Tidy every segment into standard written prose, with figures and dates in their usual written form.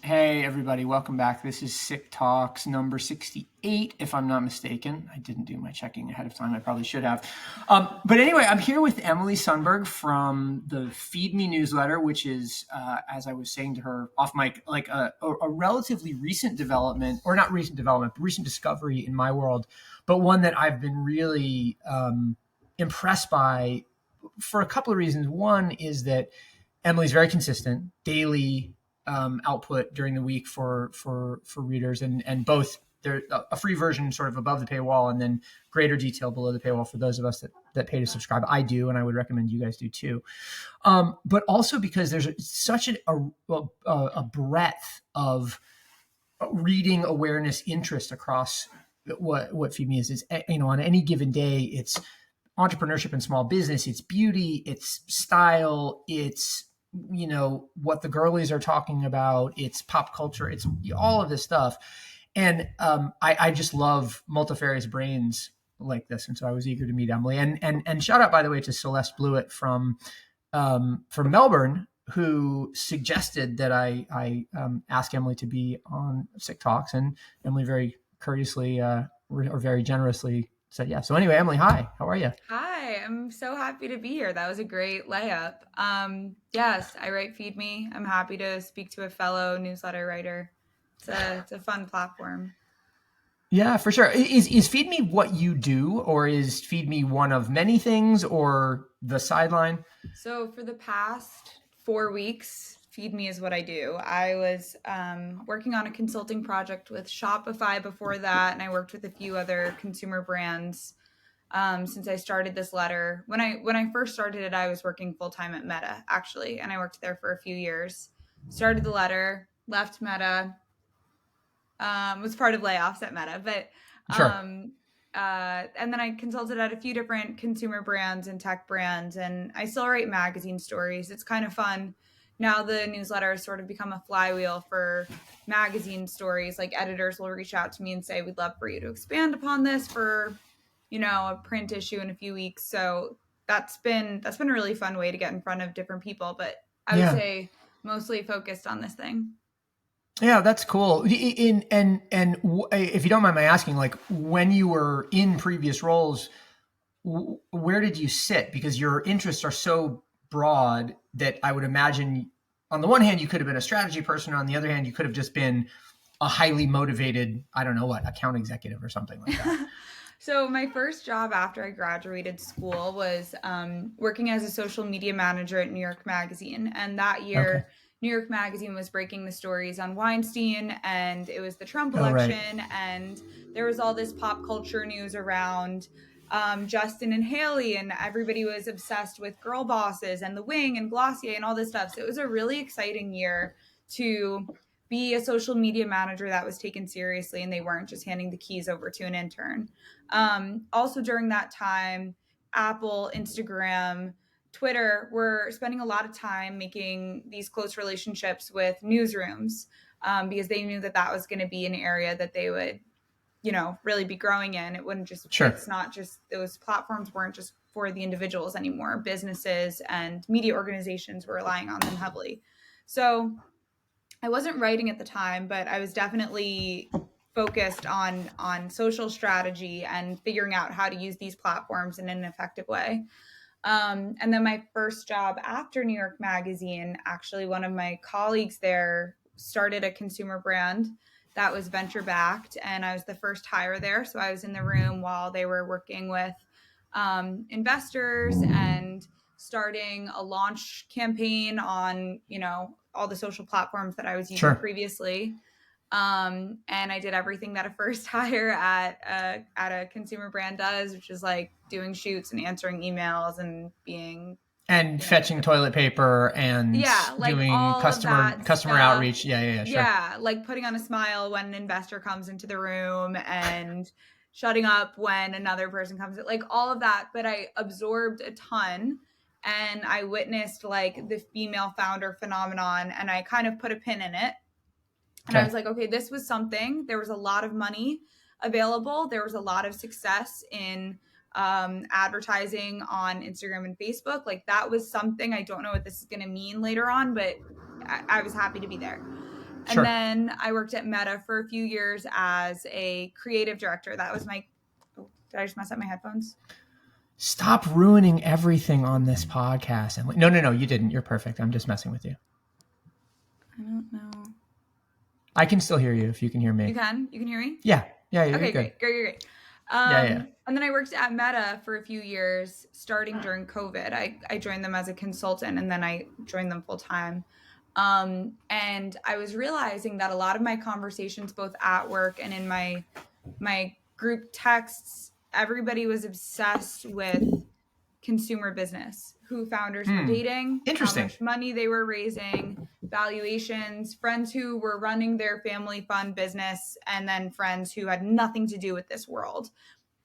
Hey, everybody, welcome back. This is SIC Talks number 68, if I'm not mistaken. I didn't do my checking ahead of time. I probably should have. But anyway, I'm here with Emily Sundberg from the Feed Me newsletter, which is, as I was saying to her off mic, like a relatively recent development, or not recent development, but recent discovery in my world, but one that I've been really impressed by for a couple of reasons. One is that Emily's very consistent, daily output during the week for readers, and both there's a free version sort of above the paywall and then greater detail below the paywall for those of us that pay to subscribe. I do, and I would recommend you guys do too. But also because there's such a breadth of reading awareness interest across what Feed Me is. It's, on any given day, it's entrepreneurship and small business, it's beauty, it's style, it's what the girlies are talking about, it's pop culture, it's all of this stuff. And I just love multifarious brains like this. And so I was eager to meet Emily. And shout out, by the way, to Celeste Blewett from Melbourne, who suggested that I ask Emily to be on SIC Talks. And Emily very courteously or very generously said yeah. So anyway, Emily, hi, how are you? Hi, I'm so happy to be here. That was a great layup. Yes, I write Feed Me. I'm happy to speak to a fellow newsletter writer. It's a fun platform. Yeah, for sure. Is Feed Me what you do, or is Feed Me one of many things, or the sideline? So for the past 4 weeks, Feed Me is what I do. I was working on a consulting project with Shopify before that, and I worked with a few other consumer brands since I started this letter. When I first started it, I was working full-time at Meta, actually, and I worked there for a few years. Started the letter, left Meta, was part of layoffs at Meta, but Sure. and then I consulted at a few different consumer brands and tech brands, and I still write magazine stories. It's kind of fun. Now the newsletter has sort of become a flywheel for magazine stories. Like editors will reach out to me and say, we'd love for you to expand upon this for, a print issue in a few weeks. So that's been a really fun way to get in front of different people. But I would say mostly focused on this thing. Yeah, that's cool. If you don't mind my asking, like when you were in previous roles, where did you sit? Because your interests are so broad that I would imagine on the one hand, you could have been a strategy person. On the other hand, you could have just been a highly motivated, I don't know what, account executive or something like that. So my first job after I graduated school was working as a social media manager at New York Magazine. And that year, New York Magazine was breaking the stories on Weinstein, and it was the Trump election. Right. And there was all this pop culture news around Justin and Haley, and everybody was obsessed with girl bosses and The Wing and Glossier and all this stuff. So it was a really exciting year to be a social media manager that was taken seriously, and they weren't just handing the keys over to an intern. Also during that time, Apple, Instagram, Twitter were spending a lot of time making these close relationships with newsrooms because they knew that was going to be an area that they would, really be growing in. It wouldn't just, It's not just, those platforms weren't just for the individuals anymore. Businesses and media organizations were relying on them heavily. So I wasn't writing at the time, but I was definitely focused on social strategy and figuring out how to use these platforms in an effective way. And then my first job after New York Magazine, actually one of my colleagues there started a consumer brand that was venture backed, and I was the first hire there. So I was in the room while they were working with investors and starting a launch campaign on, all the social platforms that I was using previously. And I did everything that a first hire at a consumer brand does, which is like doing shoots and answering emails and being fetching toilet paper and doing customer outreach. Sure. Yeah, like putting on a smile when an investor comes into the room and shutting up when another person comes in, like all of that. But I absorbed a ton, and I witnessed like the female founder phenomenon, and I kind of put a pin in it. And I was like, okay, this was something. There was a lot of money available. There was a lot of success in advertising on Instagram and Facebook. Like that was something. I don't know what this is going to mean later on, but I was happy to be there. And then I worked at Meta for a few years as a creative director. That was my, did I just mess up my headphones? Stop ruining everything on this podcast. No, you didn't. You're perfect. I'm just messing with you. I don't know. I can still hear you if you can hear me. You can? You can hear me? Yeah. Okay, great. Yeah. And then I worked at Meta for a few years, starting during COVID. I joined them as a consultant, and then I joined them full time. And I was realizing that a lot of my conversations, both at work and in my group texts, everybody was obsessed with consumer business, who founders were dating, how much money they were raising, valuations, friends who were running their family fund business, and then friends who had nothing to do with this world.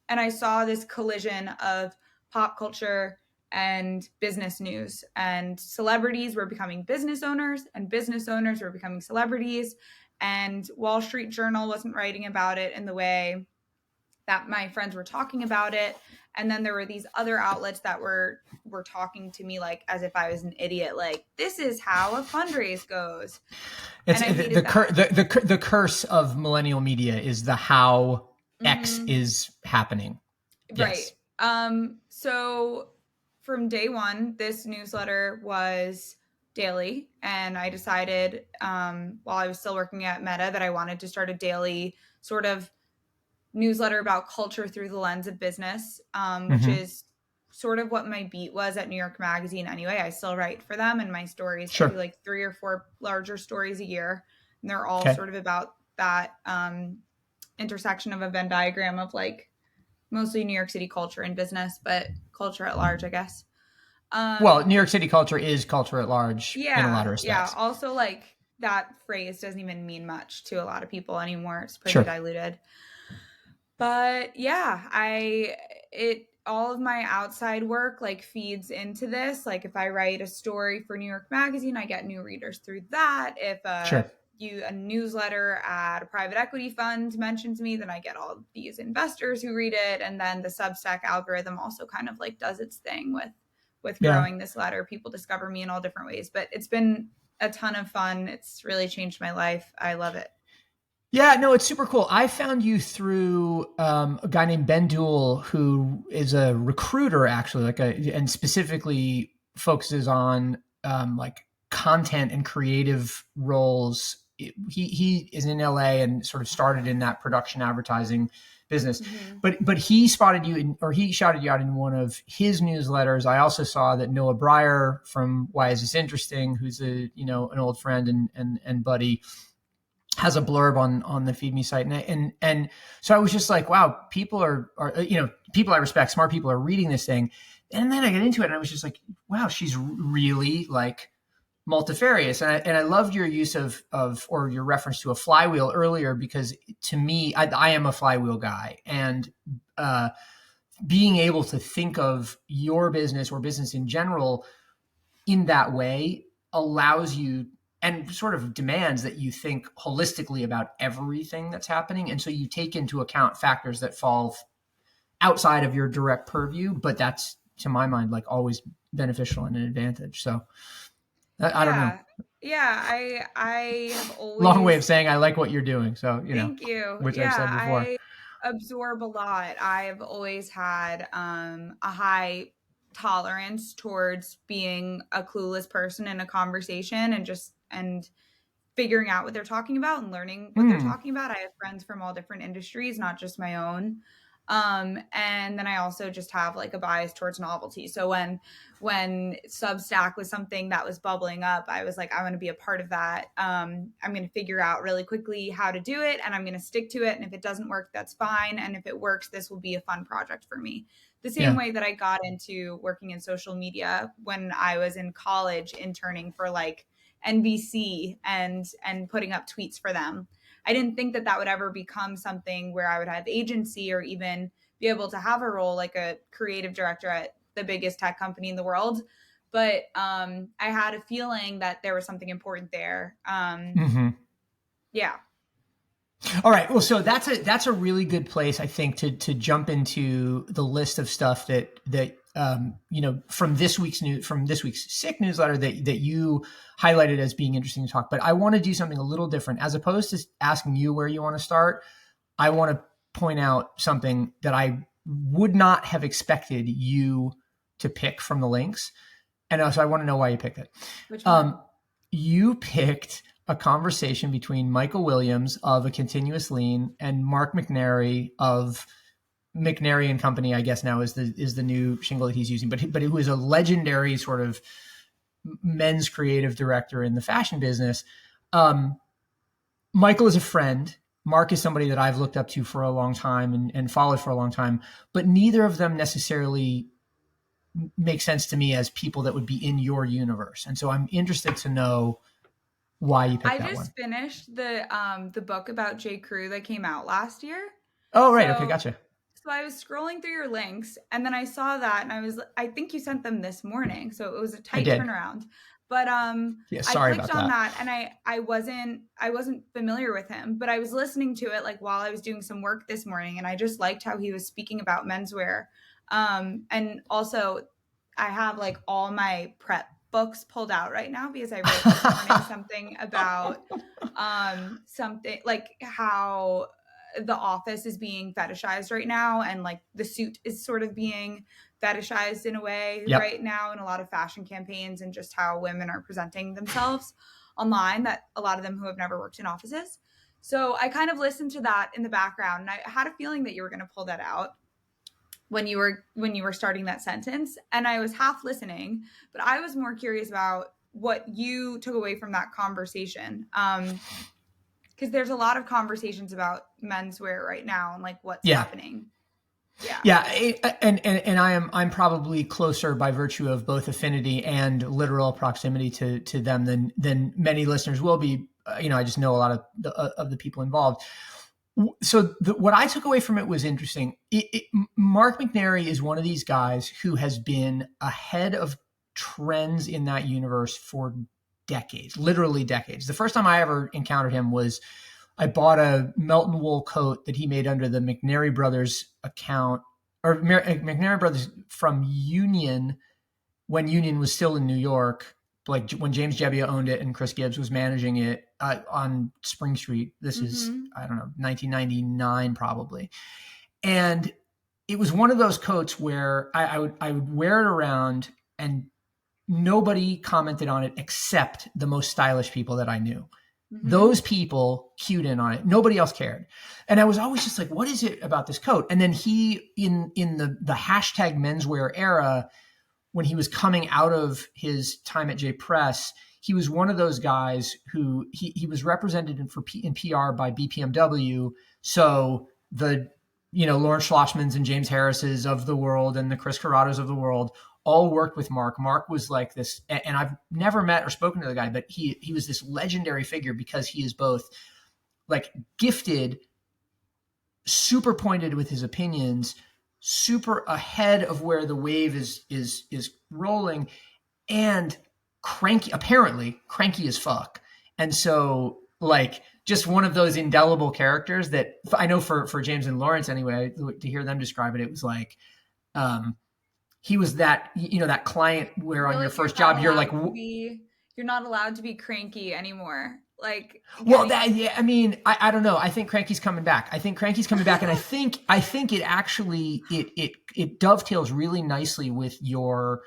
And I saw this collision of pop culture and business news, and celebrities were becoming business owners, and business owners were becoming celebrities. And Wall Street Journal wasn't writing about it in the way that my friends were talking about it. And then there were these other outlets that were talking to me like as if I was an idiot, like, this is how a fundraise goes. It's the curse of millennial media is the how X is happening. Right. Yes. So from day one, this newsletter was daily, and I decided while I was still working at Meta that I wanted to start a daily sort of newsletter about culture through the lens of business, which is sort of what my beat was at New York Magazine anyway. I still write for them, and my stories do like 3 or 4 larger stories a year, and they're all sort of about that intersection of a Venn diagram of like mostly New York City culture and business, but culture at large, I guess. Well, New York City culture is culture at large in a lot of respects. Yeah. Also, like, that phrase doesn't even mean much to a lot of people anymore. It's pretty diluted. But yeah, all of my outside work like feeds into this. Like if I write a story for New York Magazine, I get new readers through that. If a newsletter at a private equity fund mentions me, then I get all these investors who read it. And then the Substack algorithm also kind of like does its thing with growing this letter. People discover me in all different ways, but it's been a ton of fun. It's really changed my life. I love it. Yeah, no, it's super cool. I found you through a guy named Ben Duell, who is a recruiter, actually, and specifically focuses on like content and creative roles. He is in LA and sort of started in that production advertising business, but he spotted you he shouted you out in one of his newsletters. I also saw that Noah Breyer from Why Is This Interesting, who's an old friend and buddy, has a blurb on the Feed Me site. And so I was just like, wow, people are people I respect, smart people are reading this thing. And then I got into it and I was just like, wow, she's really like multifarious. And I loved your use of or your reference to a flywheel earlier, because to me, I am a flywheel guy, and being able to think of your business or business in general in that way allows you and sort of demands that you think holistically about everything that's happening. And so you take into account factors that fall outside of your direct purview, but that's, to my mind, like always beneficial and an advantage. So I don't know. Yeah. I have always... Long way of saying I like what you're doing. So, Thank you. Which I've said before. I absorb a lot. I've always had a high tolerance towards being a clueless person in a conversation and figuring out what they're talking about and learning what they're talking about. I have friends from all different industries, not just my own. And then I also just have like a bias towards novelty. So when Substack was something that was bubbling up, I was like, I want to be a part of that. I'm going to figure out really quickly how to do it, and I'm going to stick to it. And if it doesn't work, that's fine. And if it works, this will be a fun project for me. The same way that I got into working in social media when I was in college, interning for like NBC and putting up tweets for them. I didn't think that would ever become something where I would have agency or even be able to have a role like a creative director at the biggest tech company in the world. But I had a feeling that there was something important there. Yeah. All right. Well, so that's a really good place, I think, to jump into the list of stuff that from this week's SIC newsletter that you highlighted as being interesting to talk. But I want to do something a little different. As opposed to asking you where you want to start, I want to point out something that I would not have expected you to pick from the links. And also I want to know why you picked it. Which one? You picked a conversation between Michael Williams of A Continuous Lean and Mark McNary of McNary and Company, I guess now is the new shingle that he's using, but it was a legendary sort of men's creative director in the fashion business. Michael is a friend. Mark is somebody that I've looked up to for a long time and followed for a long time, but neither of them necessarily make sense to me as people that would be in your universe. And so I'm interested to know why you picked that one. I just finished the book about J. Crew that came out last year. Oh, right. Okay. Gotcha. So I was scrolling through your links and then I saw that and I think you sent them this morning. So it was a tight turnaround. But sorry I clicked on that and I wasn't familiar with him, but I was listening to it like while I was doing some work this morning, and I just liked how he was speaking about menswear. And also I have like all my prep books pulled out right now because I wrote this morning something about something like how the office is being fetishized right now, and like the suit is sort of being fetishized in a way right now in a lot of fashion campaigns, and just how women are presenting themselves online, that a lot of them who have never worked in offices. So I kind of listened to that in the background, and I had a feeling that you were going to pull that out when you were starting that sentence, and I was half listening, but I was more curious about what you took away from that conversation. Because there's a lot of conversations about menswear right now and like what's happening. And I'm probably closer by virtue of both affinity and literal proximity to them than many listeners will be. I just know a lot of the people involved. So what I took away from it was interesting. Mark McNary is one of these guys who has been ahead of trends in that universe for decades, literally decades. The first time I ever encountered him was I bought a Melton wool coat that he made under the McNary Brothers account, or McNary Brothers from Union, when Union was still in New York, like when James Jebbia owned it and Chris Gibbs was managing it on Spring Street. This is, I don't know, 1999 probably. And it was one of those coats where I would wear it around and nobody commented on it except the most stylish people that I knew. Those people cued in on it. Nobody else cared. And I was always just like, what is it about this coat? And then he, in the hashtag menswear era, when he was coming out of his time at J Press, he was one of those guys who he was represented in PR by BPMW. So the, Lawrence Schlossmans and James Harris's of the world and the Chris Corrados of the world all worked with Mark. Mark was like this, and I've never met or spoken to the guy, but he was this legendary figure because he is both like gifted, super pointed with his opinions, super ahead of where the wave is rolling, and apparently cranky as fuck. And so like just one of those indelible characters that I know for James and Lawrence anyway, to hear them describe it, it was like, he was that, that client where on your first job, you're like, you're not allowed to be cranky anymore. Like, I don't know. I think cranky's coming back. And I think it actually, it dovetails really nicely with your,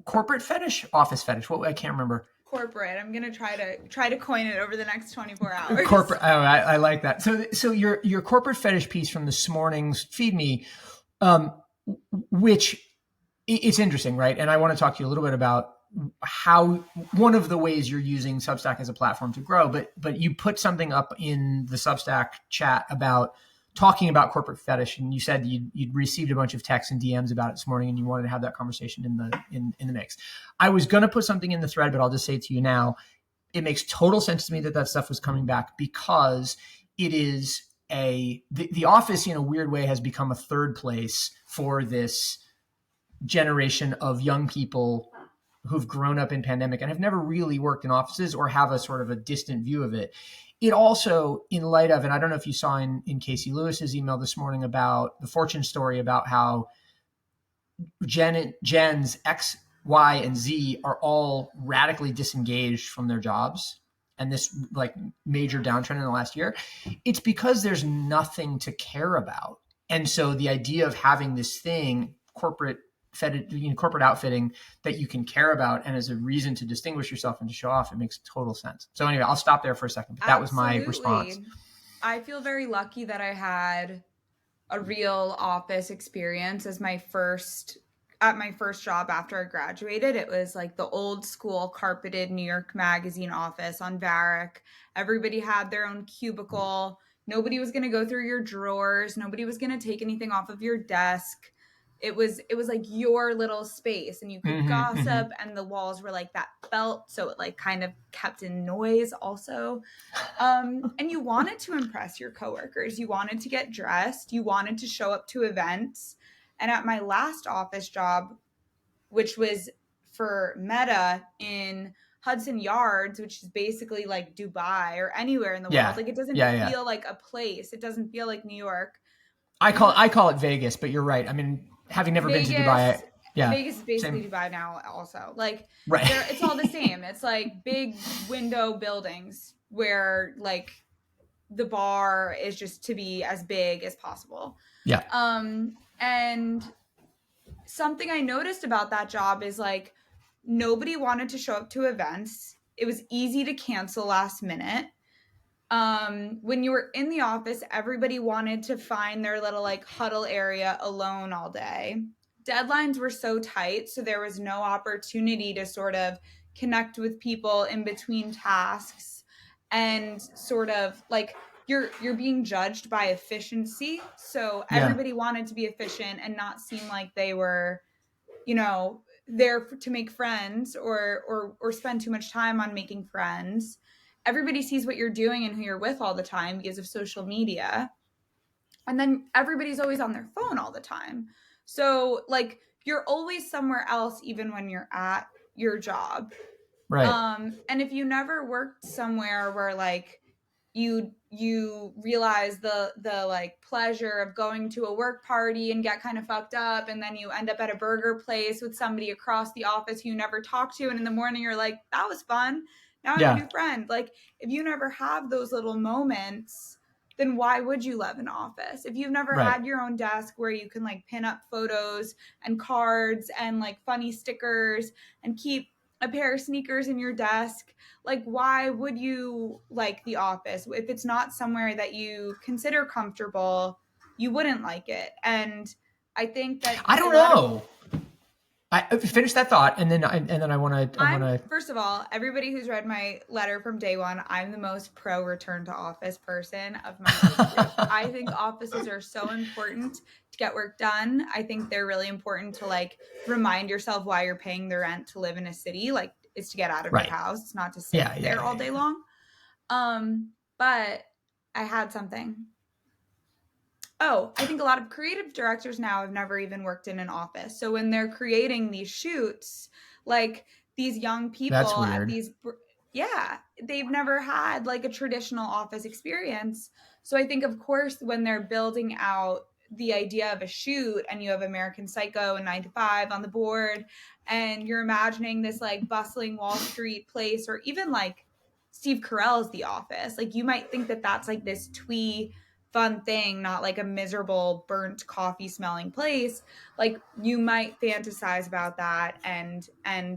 corporate fetish, office fetish. What, I can't remember. Corporate. I'm gonna try to coin it over the next 24 hours. Corporate. Oh, I like that. So your corporate fetish piece from this morning's Feed Me, which it's interesting, right? And I want to talk to you a little bit about how one of the ways you're using Substack as a platform to grow, but you put something up in the Substack chat about talking about corporate fetish, and you said you'd received a bunch of texts and DMs about it this morning, and you wanted to have that conversation in the mix. I was going to put something in the thread, but I'll just say to you now, it makes total sense to me that stuff was coming back, because it is the office in a weird way has become a third place for this generation of young people who've grown up in pandemic and have never really worked in offices or have a sort of a distant view of it. It also, in light of, and I don't know if you saw in Casey Lewis's email this morning about the Fortune story about how Gen's X, Y, and Z are all radically disengaged from their jobs, and this like major downtrend in the last year, it's because there's nothing to care about. And so the idea of having this thing, corporate outfitting that you can care about and as a reason to distinguish yourself and to show off, it makes total sense. So anyway, I'll stop there for a second. But that was my response. I feel very lucky that I had a real office experience as my first job after I graduated. It was like the old school carpeted New York Magazine office on Varick. Everybody had their own cubicle. Nobody was going to go through your drawers. Nobody was going to take anything off of your desk. It was like your little space, and you could gossip, and the walls were like that felt, so it like kind of kept in noise also. And you wanted to impress your coworkers. You wanted to get dressed. You wanted to show up to events. And at my last office job, which was for Meta in Hudson Yards, which is basically like Dubai or anywhere in the world, like it doesn't feel like a place. It doesn't feel like New York. I call it Vegas, but you're right. I mean, having never been to Dubai, Vegas is basically Dubai now also. Like, it's all the same. It's like big window buildings where like the bar is just to be as big as possible. Yeah. And something I noticed about that job is like nobody wanted to show up to events. It was easy to cancel last minute. When you were in the office, everybody wanted to find their little like huddle area alone all day. Deadlines were so tight, so there was no opportunity to sort of connect with people in between tasks, and sort of like you're being judged by efficiency. So everybody wanted to be efficient and not seem like they were, there to make friends or spend too much time on making friends. Everybody sees what you're doing and who you're with all the time because of social media. And then everybody's always on their phone all the time. So like you're always somewhere else, even when you're at your job. Right. And if you never worked somewhere where like you realize the like pleasure of going to a work party and get kind of fucked up, and then you end up at a burger place with somebody across the office who you never talked to, and in the morning you're like, that was fun. Now I have a new friend. Like, if you never have those little moments, then why would you love an office? If you've never had your own desk where you can like pin up photos and cards and like funny stickers and keep a pair of sneakers in your desk, like why would you like the office? If it's not somewhere that you consider comfortable, you wouldn't like it. And I think that I don't know. I finish that thought, and then I want to. First of all, everybody who's read my letter from day one, I'm the most pro return to office person of my group. I think offices are so important to get work done. I think they're really important to like remind yourself why you're paying the rent to live in a city. Like, it's to get out of your house. It's not to sit there all day long. But I had something. Oh, I think a lot of creative directors now have never even worked in an office. So when they're creating these shoots, like these young people at these, they've never had like a traditional office experience. So I think, of course, when they're building out the idea of a shoot and you have American Psycho and 9 to 5 on the board, and you're imagining this like bustling Wall Street place, or even like Steve Carell's The Office, like you might think that that's like this twee fun thing, not like a miserable burnt coffee smelling place. Like, you might fantasize about that and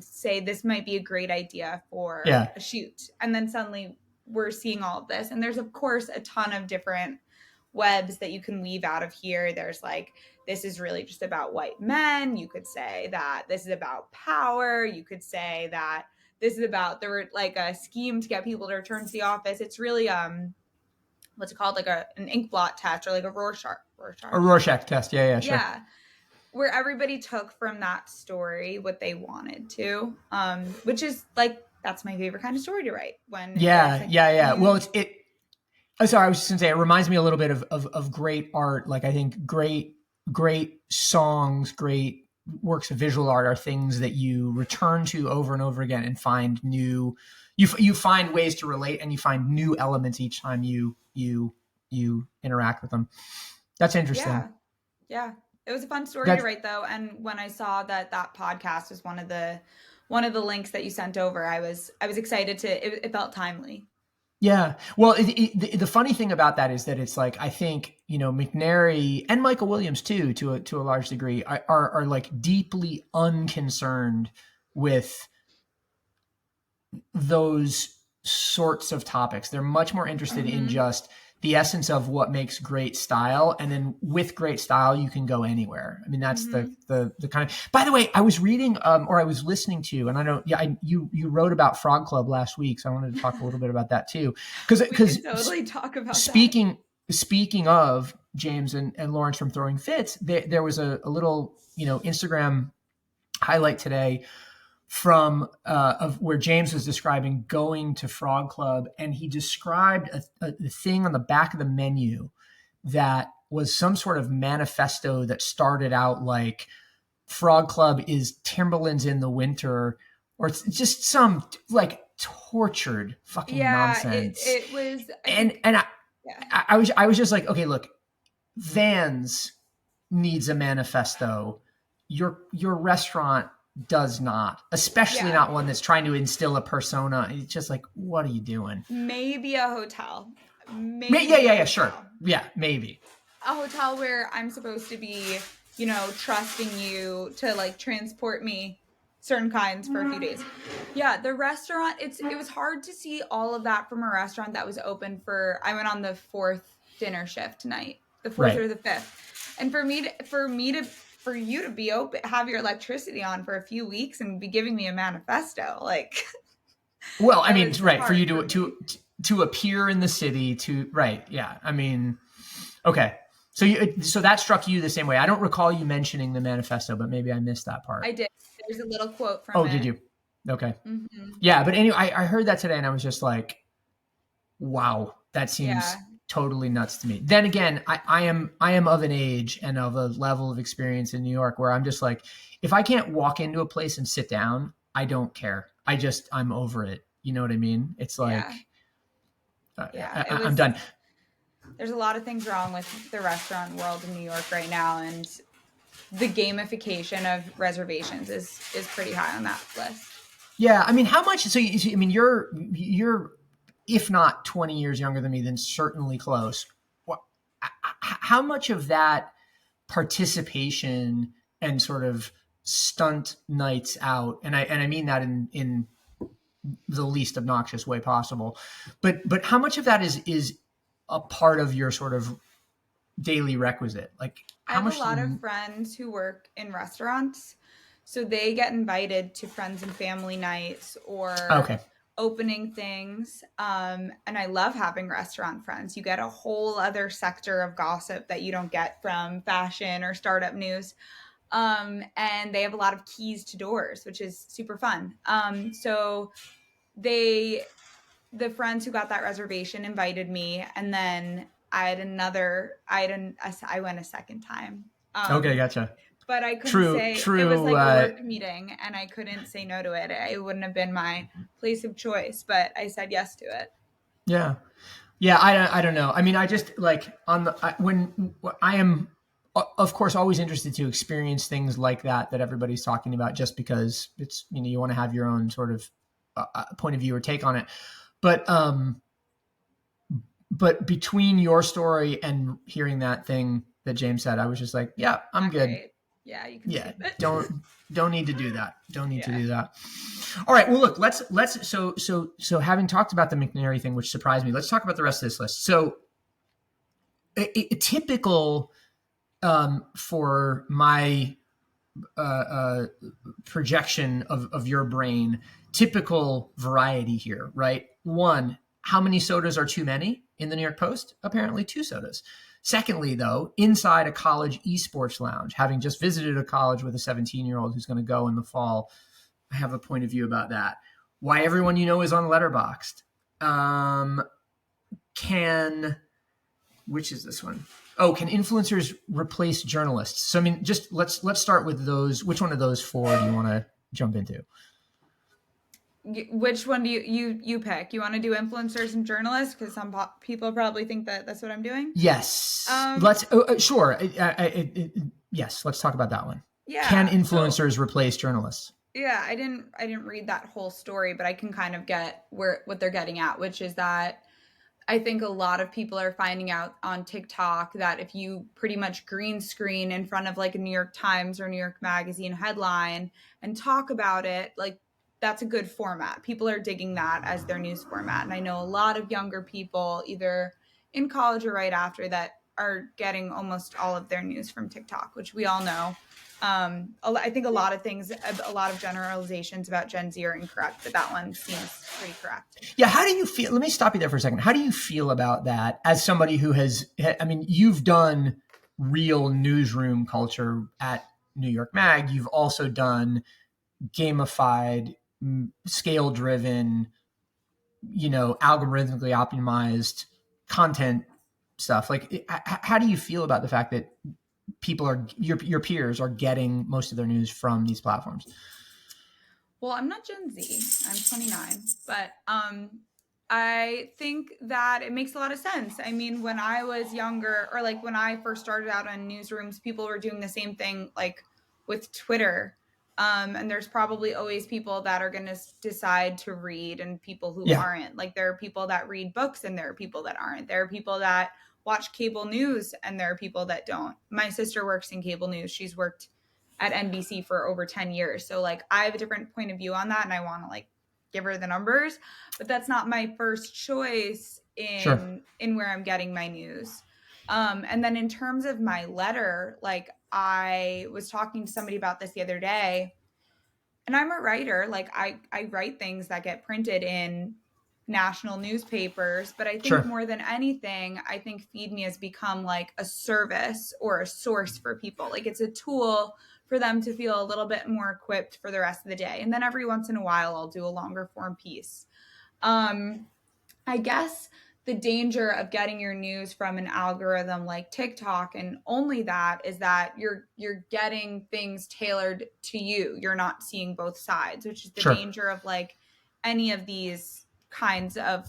say this might be a great idea for a shoot. And then suddenly we're seeing all of this. And there's of course a ton of different webs that you can weave out of here. There's like, this is really just about white men. You could say that this is about power. You could say that this is about like a scheme to get people to return to the office. It's really what's it called, like an ink blot test, or like a Rorschach test. Sure. Yeah, where everybody took from that story what they wanted to, which is like, that's my favorite kind of story to write. When well, sorry, I was just gonna say, it reminds me a little bit of great art. Like, I think great songs, great works of visual art are things that you return to over and over again and find new, you find ways to relate, and you find new elements each time you interact with them. That's interesting. Yeah. It was a fun story to write, though. And when I saw that podcast was one of the links that you sent over, I was excited it felt timely. Yeah. Well, the funny thing about that is that it's like, I think, McNary and Michael Williams too, to a large degree, are like deeply unconcerned with those sorts of topics. They're much more interested in just the essence of what makes great style. And then with great style, you can go anywhere. I mean, that's the kind of, by the way, I was reading, or I was listening to, and I know, you wrote about Frog Club last week. So I wanted to talk a little bit about that too. Cause totally talk about speaking of James and Lawrence from Throwing Fits, there was a little, Instagram highlight today from of where James was describing going to Frog Club, and he described a thing on the back of the menu that was some sort of manifesto that started out like Frog Club is Timberlands in the winter, or it's just some like tortured fucking nonsense. It was, I was just like, okay, look, Vans needs a manifesto. Your restaurant does not, especially not one that's trying to instill a persona. It's just like, what are you doing? Maybe a hotel. Sure. Yeah, maybe. A hotel where I'm supposed to be, trusting you to like transport me certain kinds for a few days. Yeah, the restaurant, it was hard to see all of that from a restaurant that was open I went on the 4th dinner shift tonight, the 4th or the 5th. And for you to be open, have your electricity on for a few weeks and be giving me a manifesto, like. Well, I mean, right, for you to appear in the city, yeah. I mean, okay, so that struck you the same way. I don't recall you mentioning the manifesto, but maybe I missed that part. I did. There's a little quote from it. Oh, did you? Okay. Mm-hmm. Yeah, but anyway, I heard that today, and I was just like, wow, that seems totally nuts to me. Then again, I am of an age and of a level of experience in New York where I'm just like, if I can't walk into a place and sit down, I don't care. I'm over it. You know what I mean? It's like, I'm done. There's a lot of things wrong with the restaurant world in New York right now, and the gamification of reservations is pretty high on that list. Yeah, I mean, how much? So, I mean, you're if not 20 years younger than me, then certainly close. How much of that participation and sort of stunt nights out, and I mean that in the least obnoxious way possible, but how much of that is a part of your sort of daily requisite? Like, how much? I have a lot of friends who work in restaurants, so they get invited to friends and family nights or opening things. And I love having restaurant friends. You get a whole other sector of gossip that you don't get from fashion or startup news. And they have a lot of keys to doors, which is super fun. So the friends who got that reservation invited me, and then I went a second time. Okay, gotcha. But I couldn't say it was like a work meeting, and I couldn't say no to it. It wouldn't have been my place of choice, but I said yes to it. Yeah. I don't know. I mean, I just like when I am, of course, always interested to experience things like that everybody's talking about, just because it's, you want to have your own sort of point of view or take on it. But between your story and hearing that thing that James said, I was just like, yeah, I'm good. Great. Yeah, you can. Yeah, don't need to do that. Don't need to do that. All right. Well, look, let's so having talked about the McNary thing, which surprised me, let's talk about the rest of this list. So, a typical for my projection of your brain, typical variety here, right? 1, how many sodas are too many in the New York Post? Apparently 2 sodas. Secondly, though, inside a college esports lounge, having just visited a college with a 17-year-old who's going to go in the fall, I have a point of view about that. Why everyone is on Letterboxd. Can which is this one? Oh, can influencers replace journalists? So I mean, just let's start with those. Which one of those four do you want to jump into? Which one do you pick? You want to do influencers and journalists? Because some people probably think that that's what I'm doing. Yes. Sure. Yes. Let's talk about that one. Yeah. Can influencers replace journalists? Yeah, I didn't read that whole story, but I can kind of get what they're getting at, which is that I think a lot of people are finding out on TikTok that if you pretty much green screen in front of like a New York Times or New York Magazine headline and talk about it, like that's a good format. People are digging that as their news format. And I know a lot of younger people, either in college or right after that, are getting almost all of their news from TikTok, which we all know. I think a lot of generalizations about Gen Z are incorrect, but that one seems pretty correct. Yeah. How do you feel? Let me stop you there for a second. How do you feel about that as somebody who you've done real newsroom culture at New York Mag. You've also done gamified, scale driven, algorithmically optimized content stuff. Like, how do you feel about the fact that your peers are getting most of their news from these platforms? Well, I'm not Gen Z. I'm 29, but I think that it makes a lot of sense. I mean, when I was younger, or like when I first started out on Newsrooms, people were doing the same thing like with Twitter. And there's probably always people that are going to decide to read and people who aren't. Like there are people that read books and there are people that aren't. There are people that watch cable news and there are people that don't. My sister works in cable news. She's worked at NBC for over 10 years. So like I have a different point of view on that and I want to like give her the numbers, but that's not my first choice in where I'm getting my news. And then in terms of my letter, like I was talking to somebody about this the other day, and I'm a writer. Like I write things that get printed in national newspapers, but I think more than anything, I think Feed Me has become like a service or a source for people. Like it's a tool for them to feel a little bit more equipped for the rest of the day. And then every once in a while, I'll do a longer form piece. I guess the danger of getting your news from an algorithm like TikTok and only that is that you're getting things tailored to you. You're not seeing both sides, which is the danger of like any of these kinds of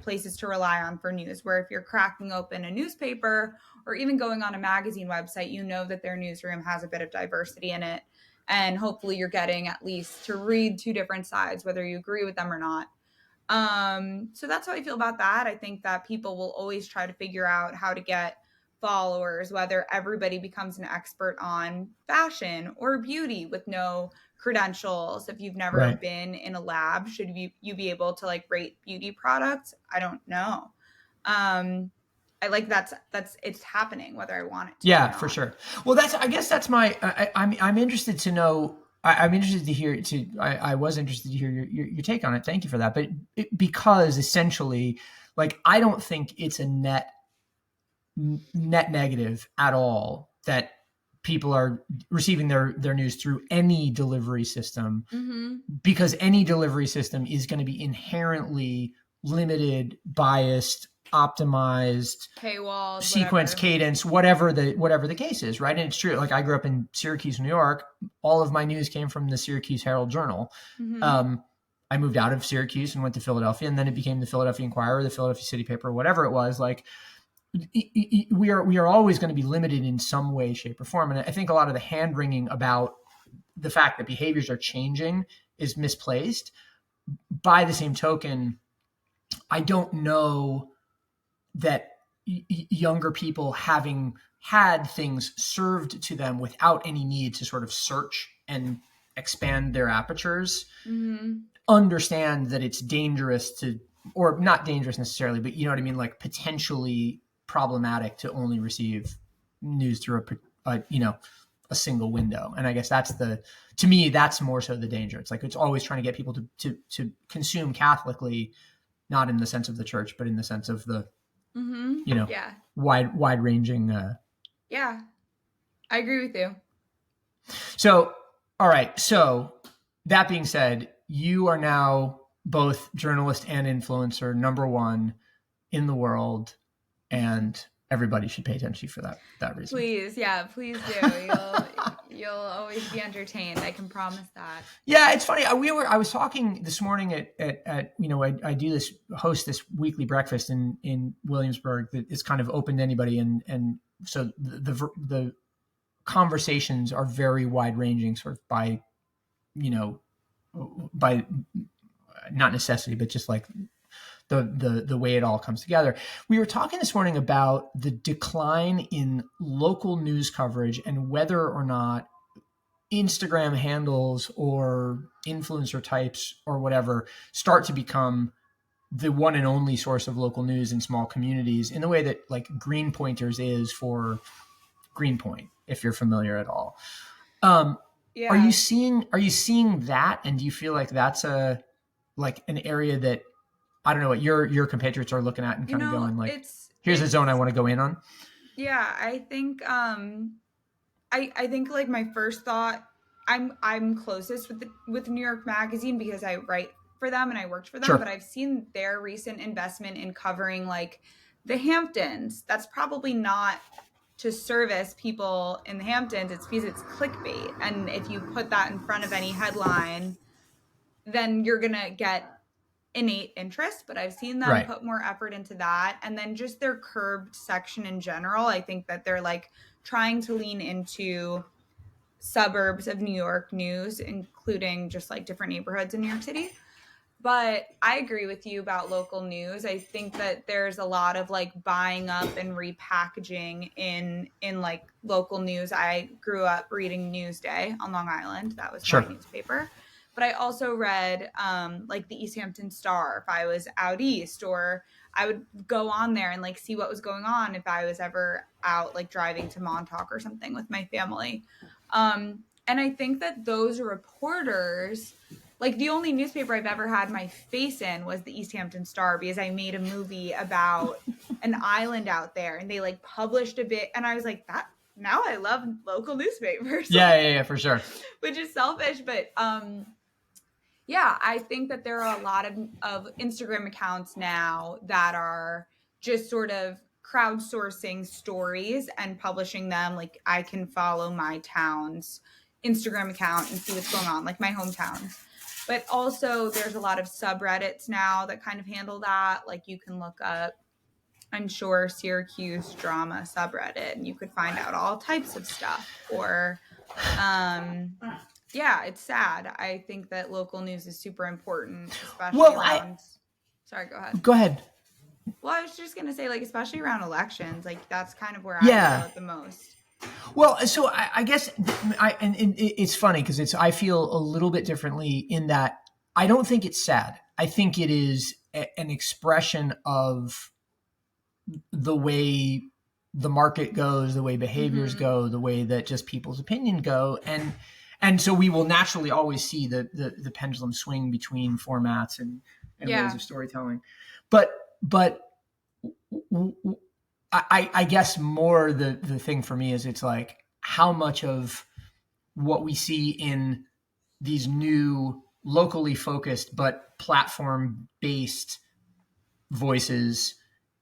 places to rely on for news, where if you're cracking open a newspaper or even going on a magazine website, you know that their newsroom has a bit of diversity in it. And hopefully you're getting at least to read two different sides, whether you agree with them or not. So that's how I feel about that. I think that people will always try to figure out how to get followers, whether everybody becomes an expert on fashion or beauty with no credentials. If you've never been in a lab, should you be able to like rate beauty products? I don't know. I like that's it's happening whether I want it to. Yeah, for sure. Well, I guess that's my I'm interested to know. I'm interested to hear. I was interested to hear your take on it. Thank you for that. But because essentially, like, I don't think it's a net negative at all that people are receiving their news through any delivery system, because any delivery system is going to be inherently limited, biased, optimized, paywall, sequence, cadence, whatever the case is, right? And it's true. Like I grew up in Syracuse, New York. All of my news came from the Syracuse Herald Journal. I moved out of Syracuse and went to Philadelphia, and then it became the Philadelphia Inquirer, the Philadelphia City Paper, whatever it was. Like we are always going to be limited in some way, shape, or form. And I think a lot of the hand wringing about the fact that behaviors are changing is misplaced. By the same token, I don't know that younger people, having had things served to them without any need to sort of search and expand their apertures, understand that it's dangerous to, or not dangerous necessarily, but you know what I mean? Like potentially problematic to only receive news through a single window. And I guess to me, that's more so the danger. It's like, it's always trying to get people to consume Catholically, not in the sense of the church, but in the sense of the, wide ranging. Yeah, I agree with you. So, all right. So that being said, you are now both journalist and influencer, number one in the world. And everybody should pay attention for that reason. Please do. You'll always be entertained. I can promise that. Yeah, it's funny. I was talking this morning at I host this weekly breakfast in Williamsburg that is kind of open to anybody, and so the conversations are very wide ranging, sort of by not necessity, but just like the way it all comes together. We were talking this morning about the decline in local news coverage and whether or not Instagram handles or influencer types or whatever start to become the one and only source of local news in small communities in the way that like Green Pointers is for Greenpoint, if you're familiar at all. Yeah. Are you seeing that? And do you feel like that's an area that, I don't know, what your compatriots are looking at and kind of going like, here's a zone I want to go in on? Yeah, I think I think like my first thought, I'm closest with New York Magazine because I write for them and I worked for them, Sure. But I've seen their recent investment in covering like the Hamptons. That's probably not to service people in the Hamptons. It's because it's clickbait. And if you put that in front of any headline, then you're going to get innate interest, but I've seen them put more effort into that. And then just their curbed section in general, I think that they're like trying to lean into suburbs of New York news, including just like different neighborhoods in New York City. But I agree with you about local news. I think that there's a lot of like buying up and repackaging in like local news. I grew up reading Newsday on Long Island. That was my newspaper. But I also read like the East Hampton Star if I was out east, or I would go on there and like see what was going on if I was ever out like driving to Montauk or something with my family. And I think that those reporters, like the only newspaper I've ever had my face in was the East Hampton Star because I made a movie about an island out there and they like published a bit. And I was like, that now I love local newspapers. Yeah, for sure. Which is selfish, but yeah, I think that there are a lot of Instagram accounts now that are just sort of crowdsourcing stories and publishing them. Like I can follow my town's Instagram account and see what's going on, like my hometown's. But also there's a lot of subreddits now that kind of handle that. Like you can look up, I'm sure, Syracuse drama subreddit, and you could find out all types of stuff. Or yeah, it's sad. I think that local news is super important, especially around... Sorry, go ahead. Go ahead. Well, I was just going to say, like, especially around elections, like, that's kind of where I feel it the most. Well, so I guess it's funny because I feel a little bit differently in that I don't think it's sad. I think it is an expression of the way the market goes, the way behaviors go, the way that just people's opinion go. And so we will naturally always see the pendulum swing between formats and ways of storytelling. But I guess more the thing for me is it's like how much of what we see in these new locally focused but platform-based voices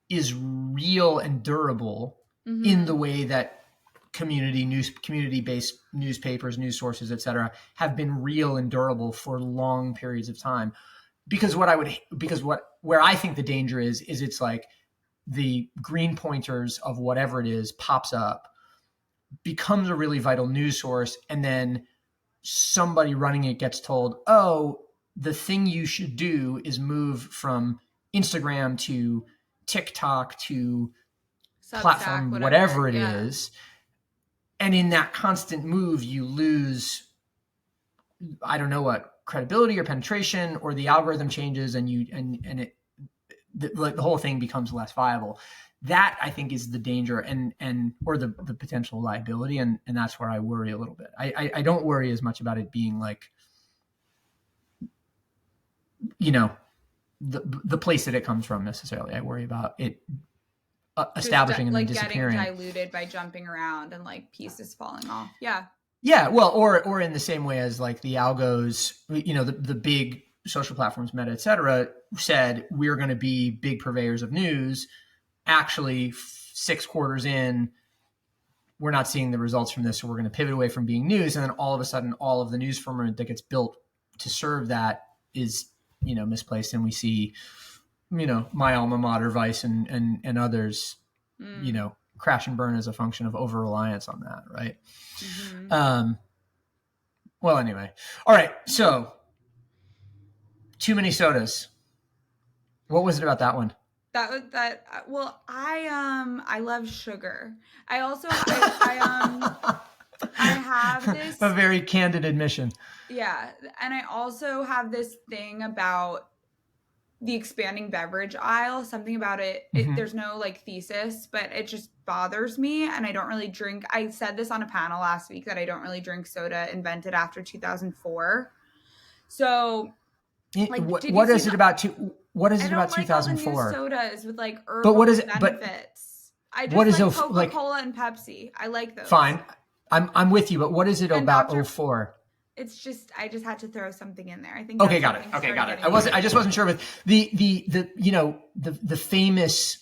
is real and durable in the way that community-based newspapers, news sources, et cetera, have been real and durable for long periods of time. Because where I think the danger is it's like the Green Pointers of whatever it is pops up, becomes a really vital news source, and then somebody running it gets told, oh, the thing you should do is move from Instagram to TikTok to Substack, platform, whatever it is. And in that constant move, you lose, I don't know what, credibility or penetration, or the algorithm changes and the whole thing becomes less viable. That I think is the danger or the potential liability. And that's where I worry a little bit. I don't worry as much about it being like, the place that it comes from necessarily. I worry about it establishing and then disappearing. Getting diluted by jumping around and like pieces falling off. Yeah. Yeah. Well, or in the same way as like the algos, the big social platforms, Meta, et cetera, said we're going to be big purveyors of news. actually 6 quarters in, we're not seeing the results from this, so we're going to pivot away from being news. And then all of a sudden, all of the news firmament that gets built to serve that is, misplaced. And we see, my alma mater, Vice and others, crash and burn as a function of over-reliance on that, right? Mm-hmm. Well, anyway. All right, so too many sodas. What was it about that one? Well, I love sugar. I also I have this a very candid admission. Yeah, and I also have this thing about the expanding beverage aisle. Something about it, there's no like thesis, but it just bothers me, and I don't really drink. I said this on a panel last week that I don't really drink soda invented after 2004. So what is it about 2004? Sodas with like herbal benefits. I just like Coca-Cola and Pepsi. I like those. Fine, I'm with you, but what is it about 04? It's just I just had to throw something in there. I think. Okay, got it. I just wasn't sure, but the famous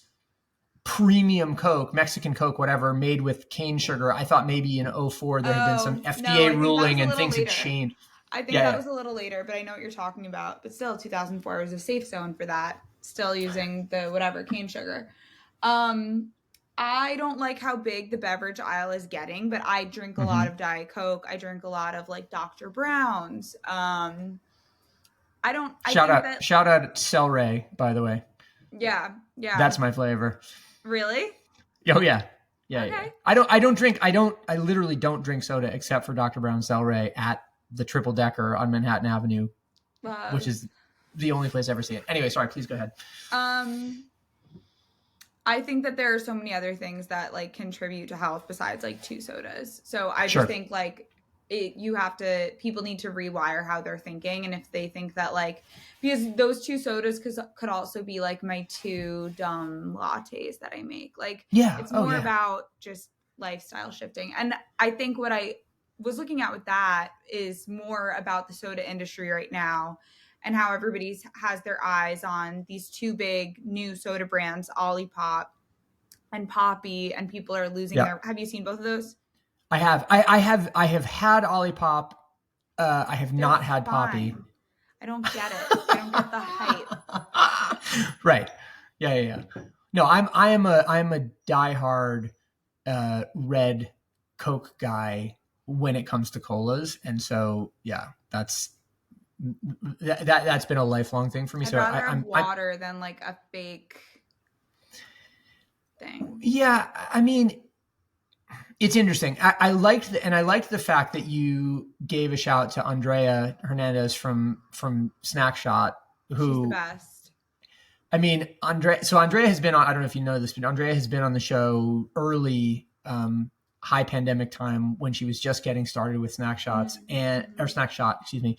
premium Coke, Mexican Coke, whatever, made with cane sugar. I thought maybe in 04 there had been some FDA ruling and things had changed. I think that was a little later, but I know what you're talking about. But still, 2004 was a safe zone for that. Still using the whatever cane sugar. I don't like how big the beverage aisle is getting, but I drink a lot of Diet Coke. I drink a lot of like Dr. Brown's. Shout out Celery, by the way. Yeah. That's my flavor. Really? Oh yeah. Yeah. Okay. Yeah. I literally don't drink soda except for Dr. Brown's Celery at the Triple Decker on Manhattan Avenue, which is the only place I ever see it. Anyway, sorry, please go ahead. I think that there are so many other things that like contribute to health besides like 2 sodas. So I just think like people need to rewire how they're thinking. And if they think that like, because those 2 sodas could also be like my 2 dumb lattes that I make. Like, it's more about just lifestyle shifting. And I think what I was looking at with that is more about the soda industry right now and how everybody has their eyes on these 2 big new soda brands, Olipop and Poppy, and people are losing their. Have you seen both of those? I have. I have had Olipop. I have not had Poppy. I don't get it. I don't get the hype. Right. Yeah. No, I am a diehard red Coke guy when it comes to colas, and so that's been a lifelong thing for me. I'd rather have water than like a fake thing. Yeah, I mean, it's interesting. I liked the fact that you gave a shout to Andrea Hernandez from Snack Shot, who she's the best. I mean, Andrea has been on. I don't know if you know this, but Andrea has been on the show early. High pandemic time when she was just getting started with Snack Shot, excuse me.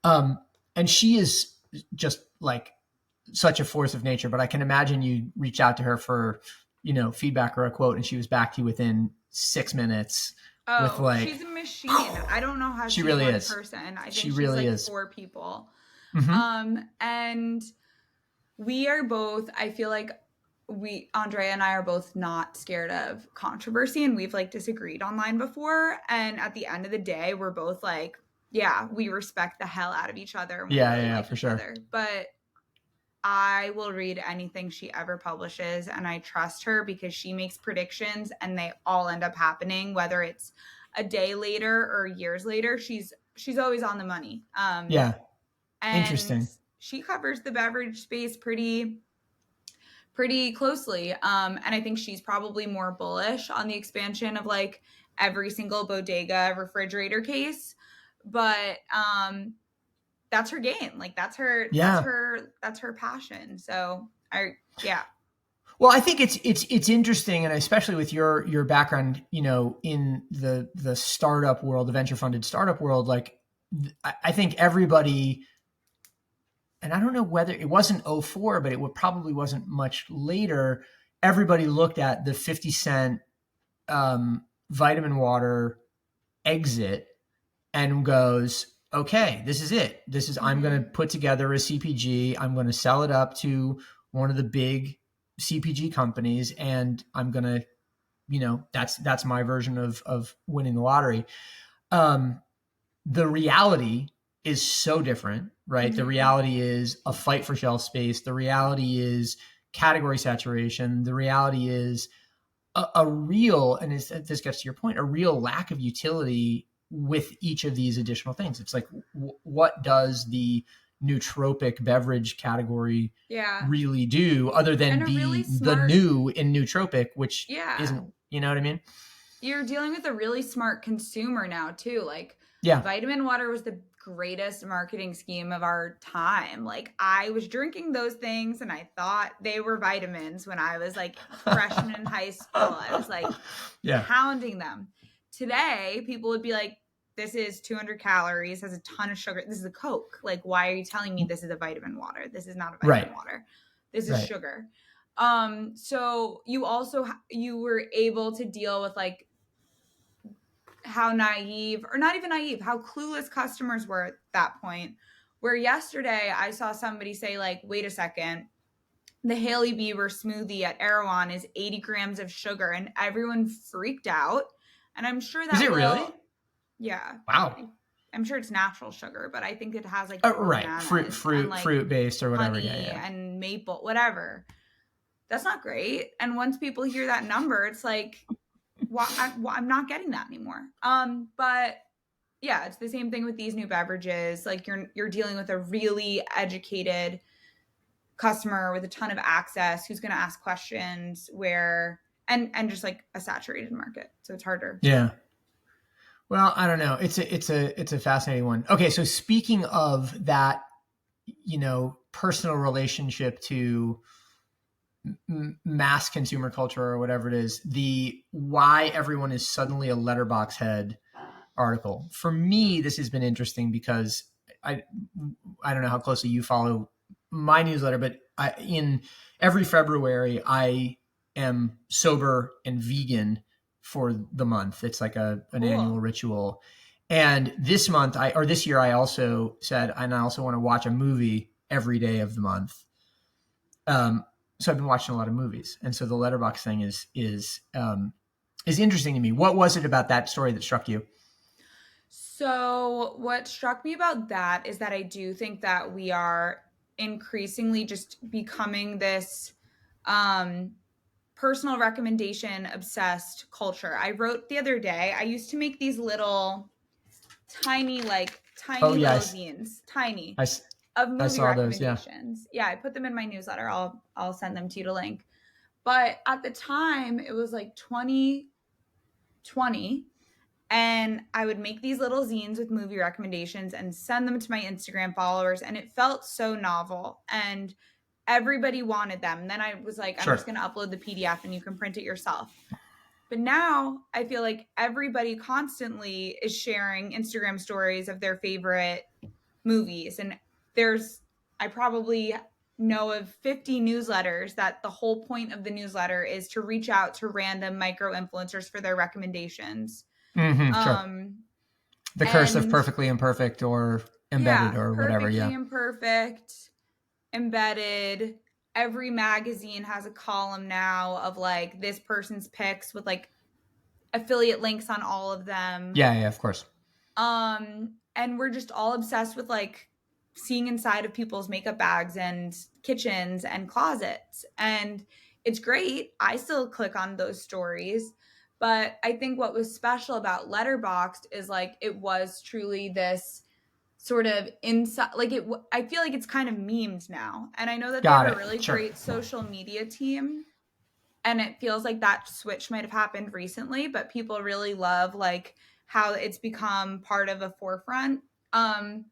And she is just like such a force of nature, but I can imagine you reach out to her for, feedback or a quote, and she was back to you within 6 minutes. Oh, with like, she's a machine. I don't know how she really is. Person. I think she really like is. 4 people. Mm-hmm. And we are both, I feel like Andrea and I are both not scared of controversy, and we've like disagreed online before. And at the end of the day, we're both like, we respect the hell out of each other. And for sure. Other. But I will read anything she ever publishes, and I trust her because she makes predictions and they all end up happening, whether it's a day later or years later. She's always on the money. Interesting. She covers the beverage space pretty closely. And I think she's probably more bullish on the expansion of like every single bodega refrigerator case. But that's her game. Like that's her passion. So Well, I think it's interesting, and especially with your background, in the startup world, the venture funded startup world, like I think everybody, and I don't know whether it wasn't 04, but it probably wasn't much later. Everybody looked at the 50 cent vitamin water exit and goes, okay, this is it. I'm going to put together a CPG. I'm going to sell it up to one of the big CPG companies, and I'm going to, that's my version of winning the lottery. The reality is so different, right? The reality is a fight for shelf space. The reality is category saturation. The reality is a real, and this gets to your point, a real lack of utility with each of these additional things. It's like, what does the nootropic beverage category really do other than be really the new in nootropic, which isn't, you know what I mean? You're dealing with a really smart consumer now too. Like, vitamin water was the greatest marketing scheme of our time. Like, I was drinking those things and I thought they were vitamins when I was like freshman in high school. I was like pounding them. Today, people would be like, this is 200 calories, has a ton of sugar. This is a Coke. Like, why are you telling me this is a vitamin water? This is not a vitamin water. This is sugar. So you were able to deal with like how naive, or not even naive, how clueless customers were at that point. Where yesterday I saw somebody say like, wait a second, the Hailey Bieber smoothie at Erewhon is 80 grams of sugar, and everyone freaked out. And I'm sure that is it really? Yeah. Wow. I'm sure it's natural sugar, but I think it has like fruit based or whatever, honey and maple, whatever. That's not great. And once people hear that number, it's like, I'm not getting that anymore. But yeah, it's the same thing with these new beverages. Like, you're dealing with a really educated customer with a ton of access who's going to ask questions and just like a saturated market. So it's harder. Yeah. Well, I don't know. It's a fascinating one. Okay. So speaking of that, personal relationship to mass consumer culture or whatever it is, the why everyone is suddenly a Letterboxd head article. For me, this has been interesting because I don't know how closely you follow my newsletter, but in every February, I am sober and vegan for the month. It's like an annual ritual. And this year, I also said, and I also want to watch a movie every day of the month. So I've been watching a lot of movies. And so the Letterboxd thing is interesting to me. What was it about that story that struck you? So what struck me about that is that I do think that we are increasingly just becoming this personal recommendation obsessed culture. I wrote the other day, I used to make these little tiny little zines, of movie recommendations. Yeah, I put them in my newsletter. I'll send them to you to link. But at the time, it was like 2020, and I would make these little zines with movie recommendations and send them to my Instagram followers, and it felt so novel, and everybody wanted them. And then I was like, I'm just going to upload the PDF and you can print it yourself. But now I feel like everybody constantly is sharing Instagram stories of their favorite movies. And I probably know of 50 newsletters that the whole point of the newsletter is to reach out to random micro influencers for their recommendations. The curse of perfectly imperfect or embedded or whatever. Perfectly imperfect, embedded. Every magazine has a column now of like this person's picks with like affiliate links on all of them. Yeah, of course. And we're just all obsessed with like seeing inside of people's makeup bags and kitchens and closets. And it's great. I still click on those stories. But I think what was special about Letterboxd is like it was truly this sort of inside, like I feel like it's kind of memed now. And I know that they have a really great social media team. And it feels like that switch might have happened recently, but people really love like how it's become part of a forefront. And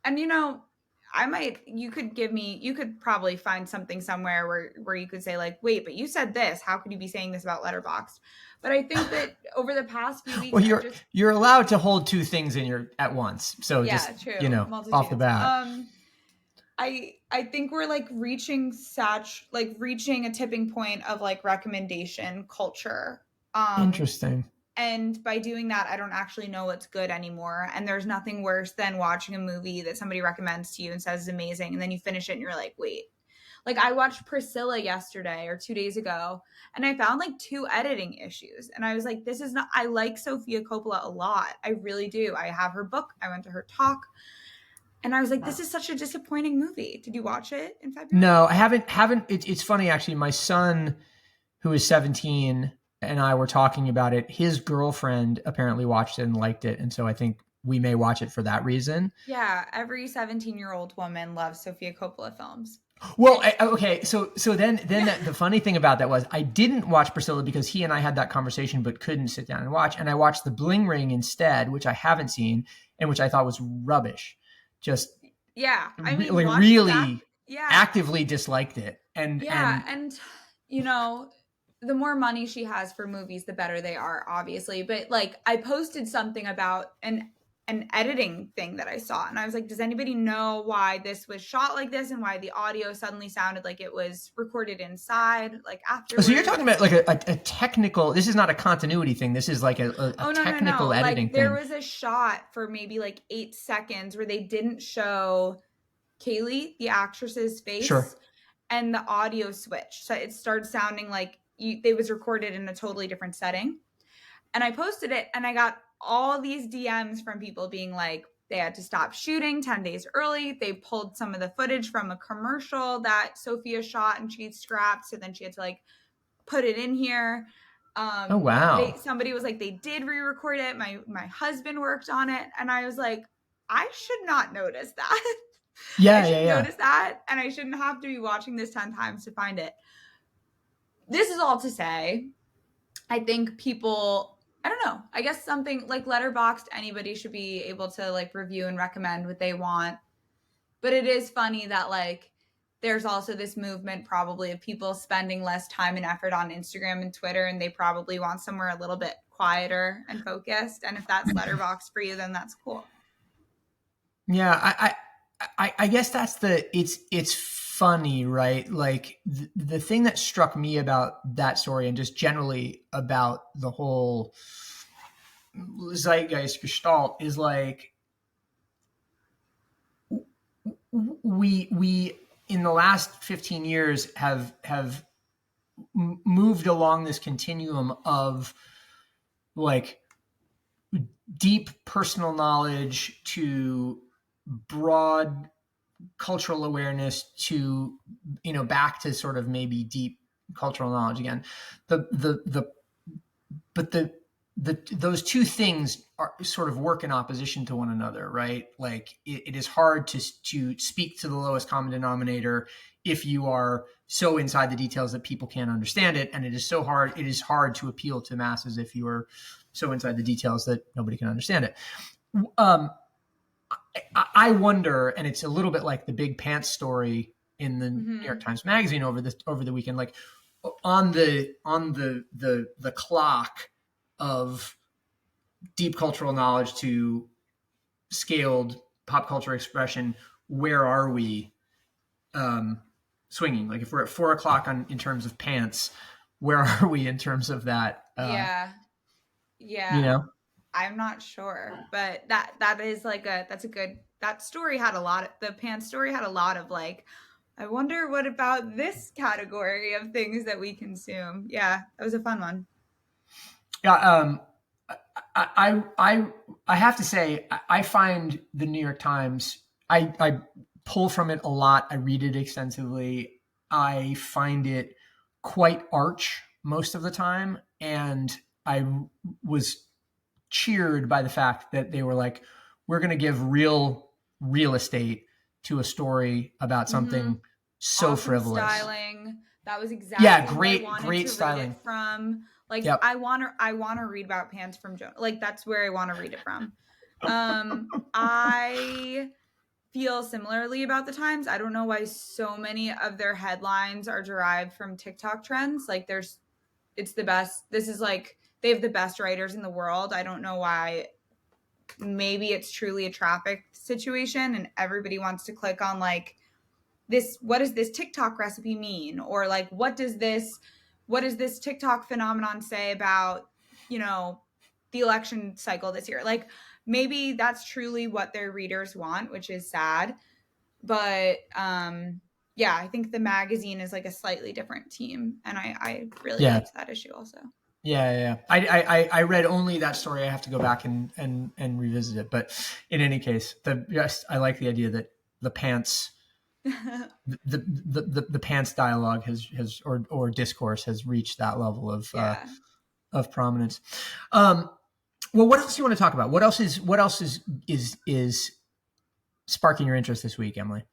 you could probably find something somewhere where you could say like, wait, but you said this, how could you be saying this about Letterboxd? But I think that over the past few weeks, well, you're allowed to hold two things at once. So true. Off the bat. I think we're like reaching a tipping point of like recommendation culture. Interesting. And by doing that, I don't actually know what's good anymore. And there's nothing worse than watching a movie that somebody recommends to you and says is amazing. And then you finish it and you're like, wait, Like I watched Priscilla yesterday or 2 days ago, and I found like 2 editing issues. And I was like, this is not, I like Sofia Coppola a lot. I really do. I have her book. I went to her talk. And I was like, this is such a disappointing movie. Did you watch it in February? No, I haven't. It's funny, actually. My son, who is 17, and I were talking about it. His girlfriend apparently watched it and liked it. And so I think we may watch it for that reason. Yeah, every 17-year-old woman loves Sofia Coppola films. Well, okay. So then the funny thing about that was I didn't watch Priscilla because he and I had that conversation, but couldn't sit down and watch. And I watched The Bling Ring instead, which I haven't seen and which I thought was rubbish. Just yeah, I mean, really actively disliked it. And you know, the more money she has for movies, the better they are, obviously. But like, I posted something about an editing thing that I saw, and I was like, does anybody know why this was shot like this and why the audio suddenly sounded like it was recorded inside, like after? So you're talking about like a technical, this is not a continuity thing, this is like a technical editing like, there was a shot for maybe like 8 seconds where they didn't show Kaylee, the actress's face. Sure. And the audio switched, so it started sounding like it was recorded in a totally different setting. And I posted it, and I got all these DMs from people being like, they had to stop shooting 10 days early. They pulled some of the footage from a commercial that Sophia shot and she scrapped, so then she had to like put it in here. Oh wow! Somebody was like, they did re-record it. My husband worked on it, and I was like, I should not notice that. Yeah, I should notice that, and I shouldn't have to be watching this 10 times to find it. This is all to say, I think people, I don't know, I guess something like Letterboxd, anybody should be able to like review and recommend what they want. But it is funny that like there's also this movement probably of people spending less time and effort on Instagram and Twitter, and they probably want somewhere a little bit quieter and focused. And if that's Letterboxd for you, then that's cool. Yeah, I guess that's it's funny, right? Like the thing that struck me about that story and just generally about the whole zeitgeist gestalt is like we in the last 15 years have moved along this continuum of like deep personal knowledge to broad cultural awareness to, you know, back to sort of maybe deep cultural knowledge again. Those two things are sort of work in opposition to one another, right? Like it is hard to speak to the lowest common denominator if you are so inside the details that people can't understand it. And it is hard to appeal to masses if you are so inside the details that nobody can understand it. I wonder, and it's a little bit like the Big Pants story in the New York Times Magazine over the weekend, like on the clock of deep cultural knowledge to scaled pop culture expression, where are we swinging? Like if we're at 4:00 in terms of pants, where are we in terms of that? Yeah. You know? I'm not sure, but that is like that story had a lot, the pants story had a lot of like, I wonder what about this category of things that we consume. Yeah, that was a fun one. Yeah, I have to say, I find the New York Times, I pull from it a lot. I read it extensively. I find it quite arch most of the time, and I was cheered by the fact that they were like, we're going to give real estate to a story about something so awesome frivolous. Styling. That was exactly great styling read it from. Like, yep. I want to read about pants from Jonah. Like, that's where I want to read it from. I feel similarly about the Times. I don't know why so many of their headlines are derived from TikTok trends. Like, it's the best. This is like, they have the best writers in the world. I don't know why. Maybe it's truly a traffic situation and everybody wants to click on like this. What does this TikTok recipe mean? Or like, what does this TikTok phenomenon say about, you know, the election cycle this year? Like maybe that's truly what their readers want, which is sad. But yeah, I think the magazine is like a slightly different team, and I really Yeah. liked that issue also. Yeah. I read only that story. I have to go back and revisit it. But in any case, I like the idea that the pants, the pants dialogue has or discourse has reached that level of prominence. Well, what else do you want to talk about? What else is sparking your interest this week, Emily?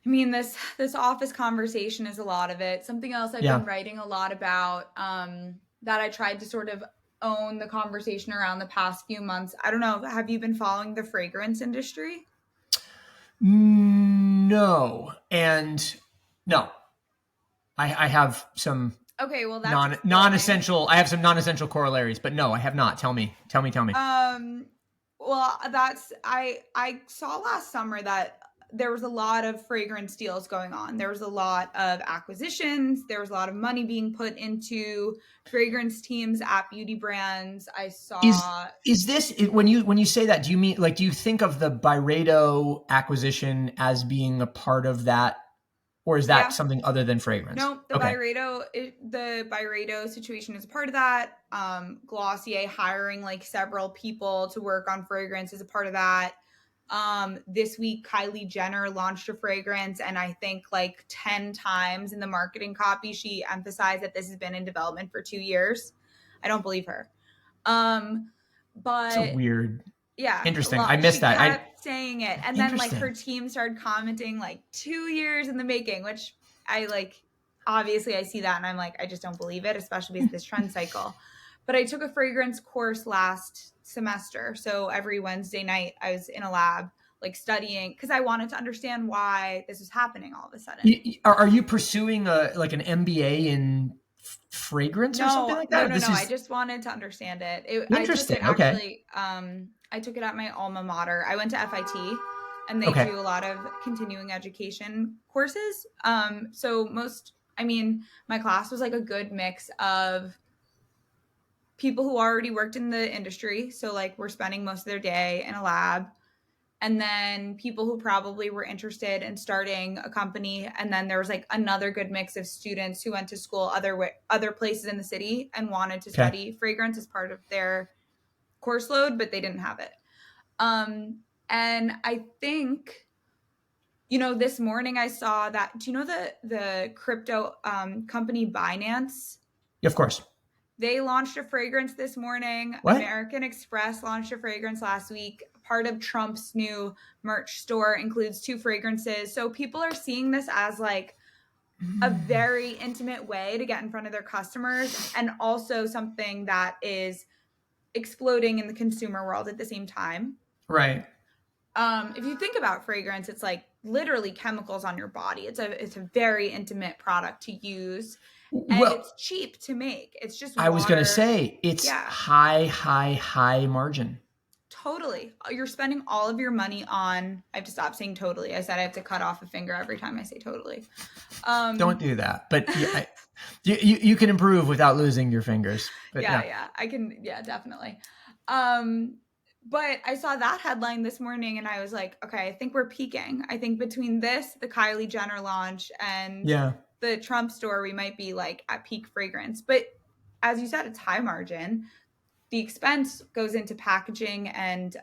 I mean, this office conversation is a lot of it. Something else I've been writing a lot about, that I tried to sort of own the conversation around the past few months. I don't know. Have you been following the fragrance industry? No. And no. I have some well, that's non-essential. I have some non-essential corollaries, but no, I have not. Tell me. Well, I saw last summer that there was a lot of fragrance deals going on. There was a lot of acquisitions. There was a lot of money being put into fragrance teams at beauty brands. I saw. Is this when you say that? Do you mean do you think of the Byredo acquisition as being a part of that, or is that something other than fragrance? No, the Byredo situation is a part of that. Glossier hiring like several people to work on fragrance is a part of that. This week, Kylie Jenner launched a fragrance, and I think like 10 times in the marketing copy, she emphasized that this has been in development for 2 years. I don't believe her. But so weird. Yeah. Interesting. I missed that. I kept saying it. And then like her team started commenting like 2 years in the making, which I like, obviously I see that and I'm like, I just don't believe it, especially with this trend cycle. But I took a fragrance course last semester. So every Wednesday night I was in a lab, like studying, because I wanted to understand why this was happening all of a sudden. Are you pursuing an MBA in fragrance or something like that? No. I just wanted to understand it. Interesting. Actually, I took it at my alma mater. I went to FIT, and they do a lot of continuing education courses. My class was like a good mix of people who already worked in the industry. So like we're spending most of their day in a lab. And then people who probably were interested in starting a company. And then there was like another good mix of students who went to school other places in the city and wanted to study fragrance as part of their course load, but they didn't have it. And I think, this morning I saw that, do you know the crypto company Binance? Of course. They launched a fragrance this morning. What? American Express launched a fragrance last week. Part of Trump's new merch store includes 2 fragrances. So people are seeing this as like a very intimate way to get in front of their customers, and also something that is exploding in the consumer world at the same time. Right. If you think about fragrance, it's like literally chemicals on your body. It's a very intimate product to use. And it's cheap to make. It's just water. I was going to say it's high margin. Totally. You're spending all of your money on, I have to stop saying totally. I said I have to cut off a finger every time I say totally. Don't do that. But you can improve without losing your fingers. But I can. Yeah, definitely. But I saw that headline this morning and I was like, okay, I think we're peaking. I think between this, the Kylie Jenner launch, and the Trump store, we might be like at peak fragrance. But as you said, it's high margin. The expense goes into packaging and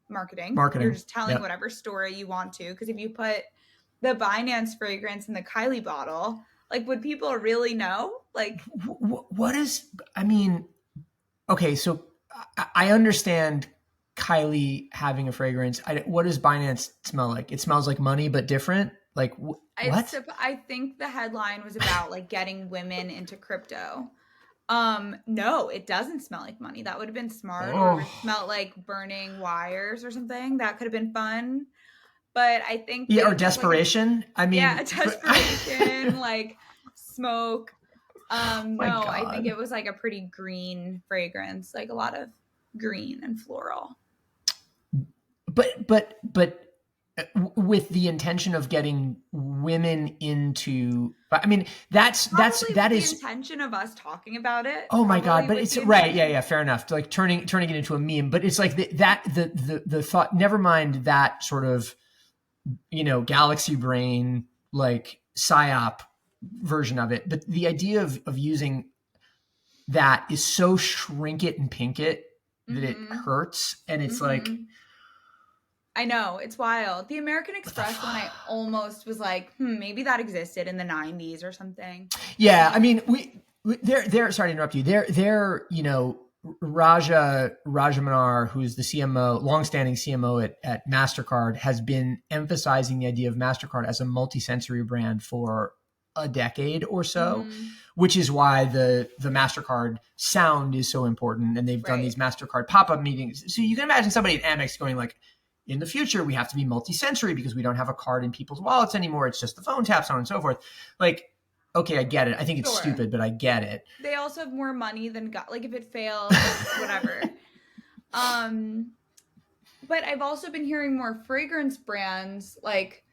marketing. You're just telling whatever story you want to. Because if you put the Binance fragrance in the Kylie bottle, like, would people really know? Like, what is, okay, so I understand Kylie having a fragrance. What does Binance smell like? It smells like money, but different? Like, what? I think the headline was about like getting women into crypto. No, it doesn't smell like money. That would have been smart. Or it smelled like burning wires or something. That could have been fun. But I think or desperation. Desperation, like smoke. No, God. I think it was like a pretty green fragrance, like a lot of green and floral. But with the intention of getting women into, that is the intention of us talking about it. Oh my God. But it's right. Yeah. Fair enough. Like turning it into a meme, but it's like the thought, never mind that sort of galaxy brain, like psyop version of it. But the idea of using that is so shrink it and pink it that it hurts. And it's like, I know, it's wild. The American Express one, I almost was like, maybe that existed in the 90s or something. Yeah, I mean, they're sorry to interrupt you. They're Rajamanar, who's the CMO, longstanding CMO at MasterCard, has been emphasizing the idea of MasterCard as a multisensory brand for a decade or so, which is why the MasterCard sound is so important. And they've done these MasterCard pop-up meetings. So you can imagine somebody at Amex going like, in the future, we have to be multi-sensory because we don't have a card in people's wallets anymore. It's just the phone tap, so on and so forth. Like, okay, I get it. I think it's stupid, but I get it. They also have more money than God. Like, if it fails, whatever. But I've also been hearing more fragrance brands. Like,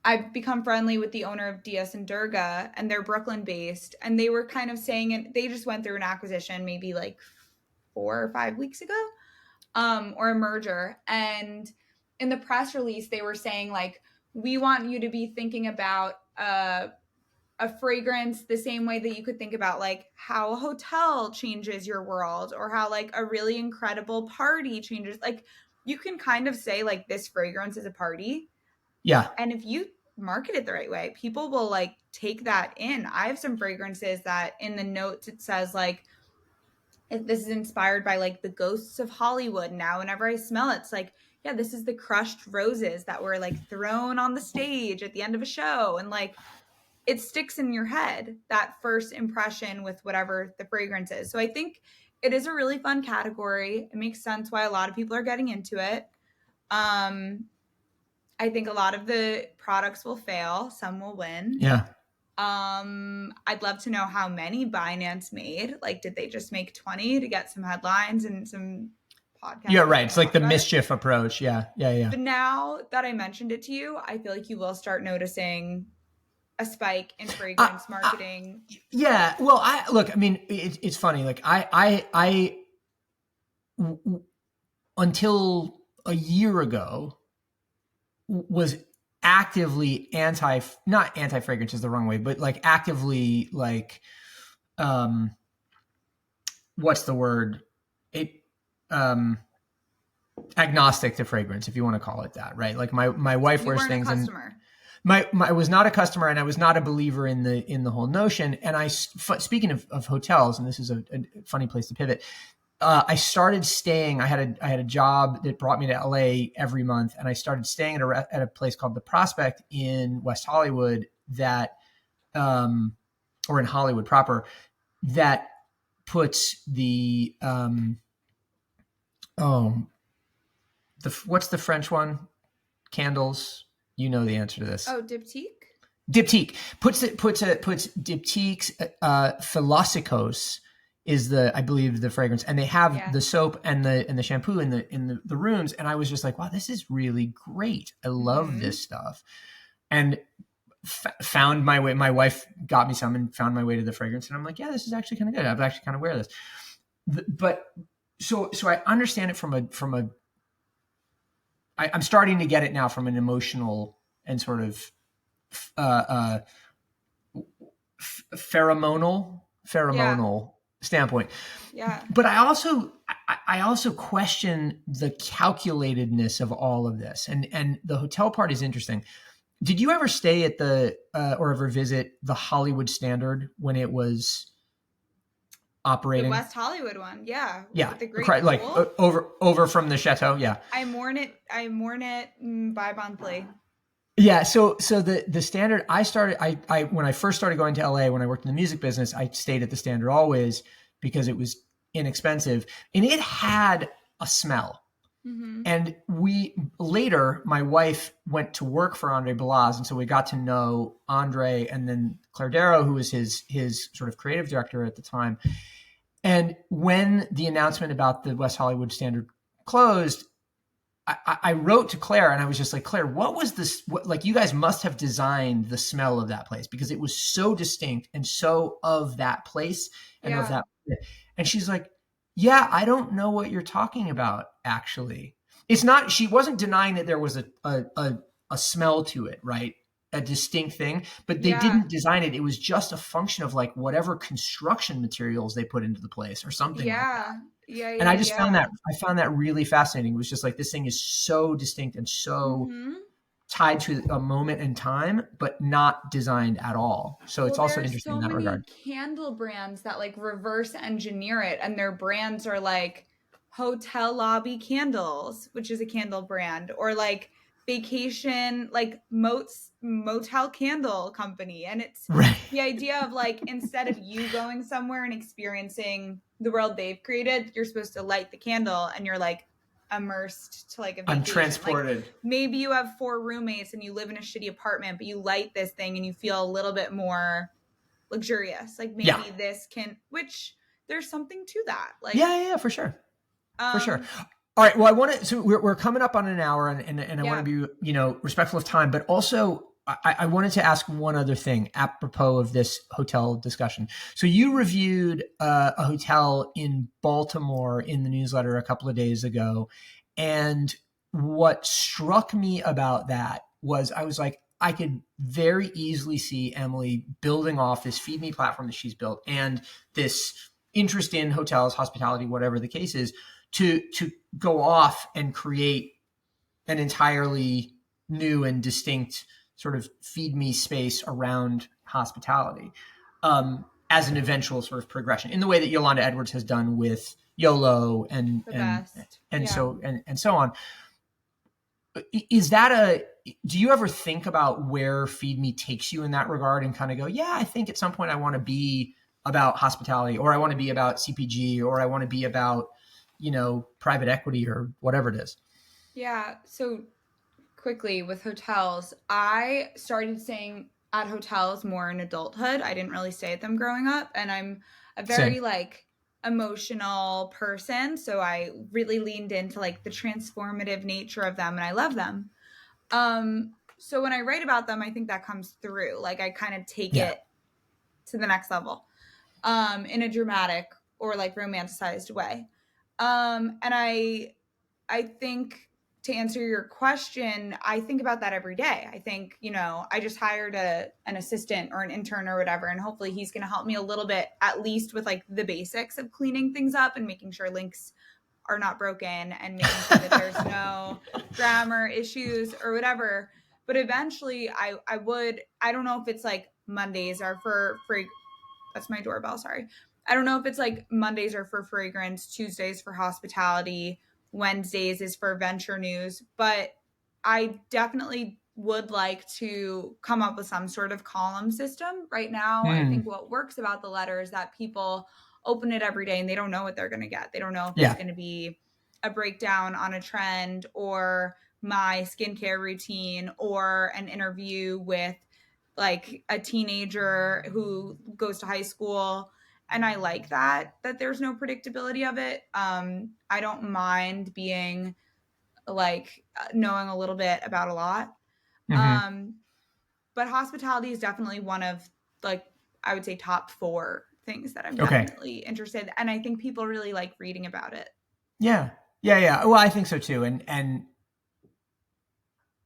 I've become friendly with the owner of Dietz and Durga, and they're Brooklyn-based. And they were kind of saying it. They just went through an acquisition maybe like 4 or 5 weeks ago. Or a merger. And in the press release, they were saying, like, we want you to be thinking about a fragrance the same way that you could think about, like, how a hotel changes your world, or how, like, a really incredible party changes. Like, you can kind of say, like, this fragrance is a party. Yeah. And if you market it the right way, people will, like, take that in. I have some fragrances that in the notes it says, like, this is inspired by, like, the ghosts of Hollywood. Now, whenever I smell it, it's like, yeah, this is the crushed roses that were, like, thrown on the stage at the end of a show. And, like, it sticks in your head, that first impression with whatever the fragrance is. So I think it is a really fun category. It makes sense why a lot of people are getting into it. I think a lot of the products will fail. Some will win. Yeah. I'd love to know how many Binance made. Like, did they just make 20 to get some headlines and some podcasts? Yeah, right. It's like the mischief approach. Yeah. But now that I mentioned it to you, I feel like you will start noticing a spike in fragrance marketing. Yeah. Well, I mean, it's funny. Like until a year ago was actively not anti-fragrance is the wrong way, but like actively, like, what's the word? Agnostic to fragrance, if you want to call it that, right? Like my wife wears things, and I was not a customer, and I was not a believer in the whole notion. And speaking of hotels, and this is a funny place to pivot. I started staying. I had a job that brought me to LA every month, and I started staying at a place called The Prospect in West Hollywood, or in Hollywood proper, that puts the what's the French one? Candles. You know the answer to this. Oh, Diptyque. Diptyque puts Diptyque's Philosikos is I believe the fragrance, and they have the soap and the shampoo in the rooms. And I was just like, wow, this is really great. I love this stuff. And found my way. My wife got me some and found my way to the fragrance. And I'm like, yeah, this is actually kind of good. I've actually kind of wear this. But so I understand it I'm starting to get it now from an emotional and sort of pheromonal standpoint. Yeah. But I also question the calculatedness of all of this. And the hotel part is interesting. Did you ever stay at or ever visit the Hollywood Standard when it was operating? The West Hollywood one. Yeah. Yeah. The great like over from the chateau. Yeah. I mourn it bi-monthly. Yeah. So the Standard, I when I first started going to LA, when I worked in the music business, I stayed at the Standard always because it was inexpensive, and it had a smell. Mm-hmm. And my wife went to work for Andre Balazs, and so we got to know Andre, and then Claire Darrow, who was his sort of creative director at the time. And when the announcement about the West Hollywood Standard closed, I wrote to Claire, and I was just like, Claire, what was this? Like, you guys must have designed the smell of that place because it was so distinct and so of that place and of that. And she's like, yeah, I don't know what you're talking about, actually. it's not, she wasn't denying that there was a smell to it, right? A distinct thing, but they didn't design it. It was just a function of like whatever construction materials they put into the place or something like that. And I just found that really fascinating. It was just like, this thing is so distinct and so tied to a moment in time, but not designed at all. So it's also interesting in that regard. Candle brands that like reverse engineer it, and their brands are like Hotel Lobby Candles, which is a candle brand, or like vacation, like motel candle company. And it's the idea of like, instead of you going somewhere and experiencing the world they've created, you're supposed to light the candle and you're like immersed to like a vacation. I'm transported. Like, maybe you have 4 roommates and you live in a shitty apartment, but you light this thing and you feel a little bit more luxurious. Like maybe this can, which there's something to that. Like for sure. For sure. All right. Well, I want to, so we're coming up on an hour and I want to be, you know, respectful of time, but also I wanted to ask one other thing apropos of this hotel discussion. So you reviewed a hotel in Baltimore in the newsletter a couple of days ago. And what struck me about that was I was like, I could very easily see Emily building off this Feed Me platform that she's built and this interest in hotels, hospitality, whatever the case is, to go off and create an entirely new and distinct sort of Feed Me space around hospitality as an eventual sort of progression in the way that Yolanda Edwards has done with YOLO and so on. Is that do you ever think about where Feed Me takes you in that regard and kind of go, yeah, I think at some point I want to be about hospitality, or I want to be about CPG, or I want to be about, you know, private equity or whatever it is? Yeah. So quickly with hotels, I started staying at hotels more in adulthood. I didn't really stay at them growing up, and I'm a very like emotional person. So I really leaned into like the transformative nature of them, and I love them. So when I write about them, I think that comes through. Like I kind of take it to the next level in a dramatic or like romanticized way. And I think, to answer your question, I think about that every day. I think, you know, I just hired an assistant or an intern or whatever, and hopefully he's going to help me a little bit, at least with like the basics of cleaning things up and making sure links are not broken and making sure that there's no grammar issues or whatever. But eventually I don't know if it's like Mondays are for free. That's my doorbell. Sorry. I don't know if it's like Mondays are for fragrance, Tuesdays for hospitality, Wednesdays is for venture news, but I definitely would like to come up with some sort of column system. Right now, I think what works about the letter is that people open it every day and they don't know what they're going to get. They don't know if it's going to be a breakdown on a trend or my skincare routine or an interview with like a teenager who goes to high school. And I like that there's no predictability of it. I don't mind being like knowing a little bit about a lot. But hospitality is definitely one of like, I would say top 4 things that I'm definitely interested in. And I think people really like reading about it. Yeah. Well, I think so too. And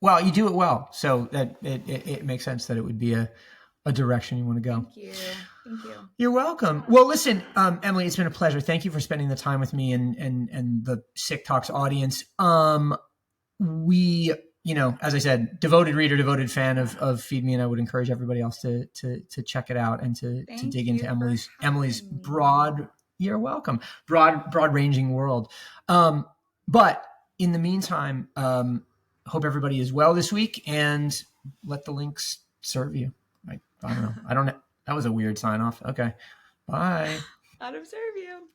well, you do it well. So that it makes sense that it would be a direction you want to go. Thank you. You're welcome. Well, listen, Emily, it's been a pleasure. Thank you for spending the time with me and the SIC Talks audience. We, you know, as I said, devoted reader, devoted fan of Feed Me, and I would encourage everybody else to check it out and to dig into Emily's broad. You're welcome. Broad ranging world. But in the meantime, hope everybody is well this week, and let the links serve you. I don't know. That was a weird sign off. Okay. Bye. I'd observe you.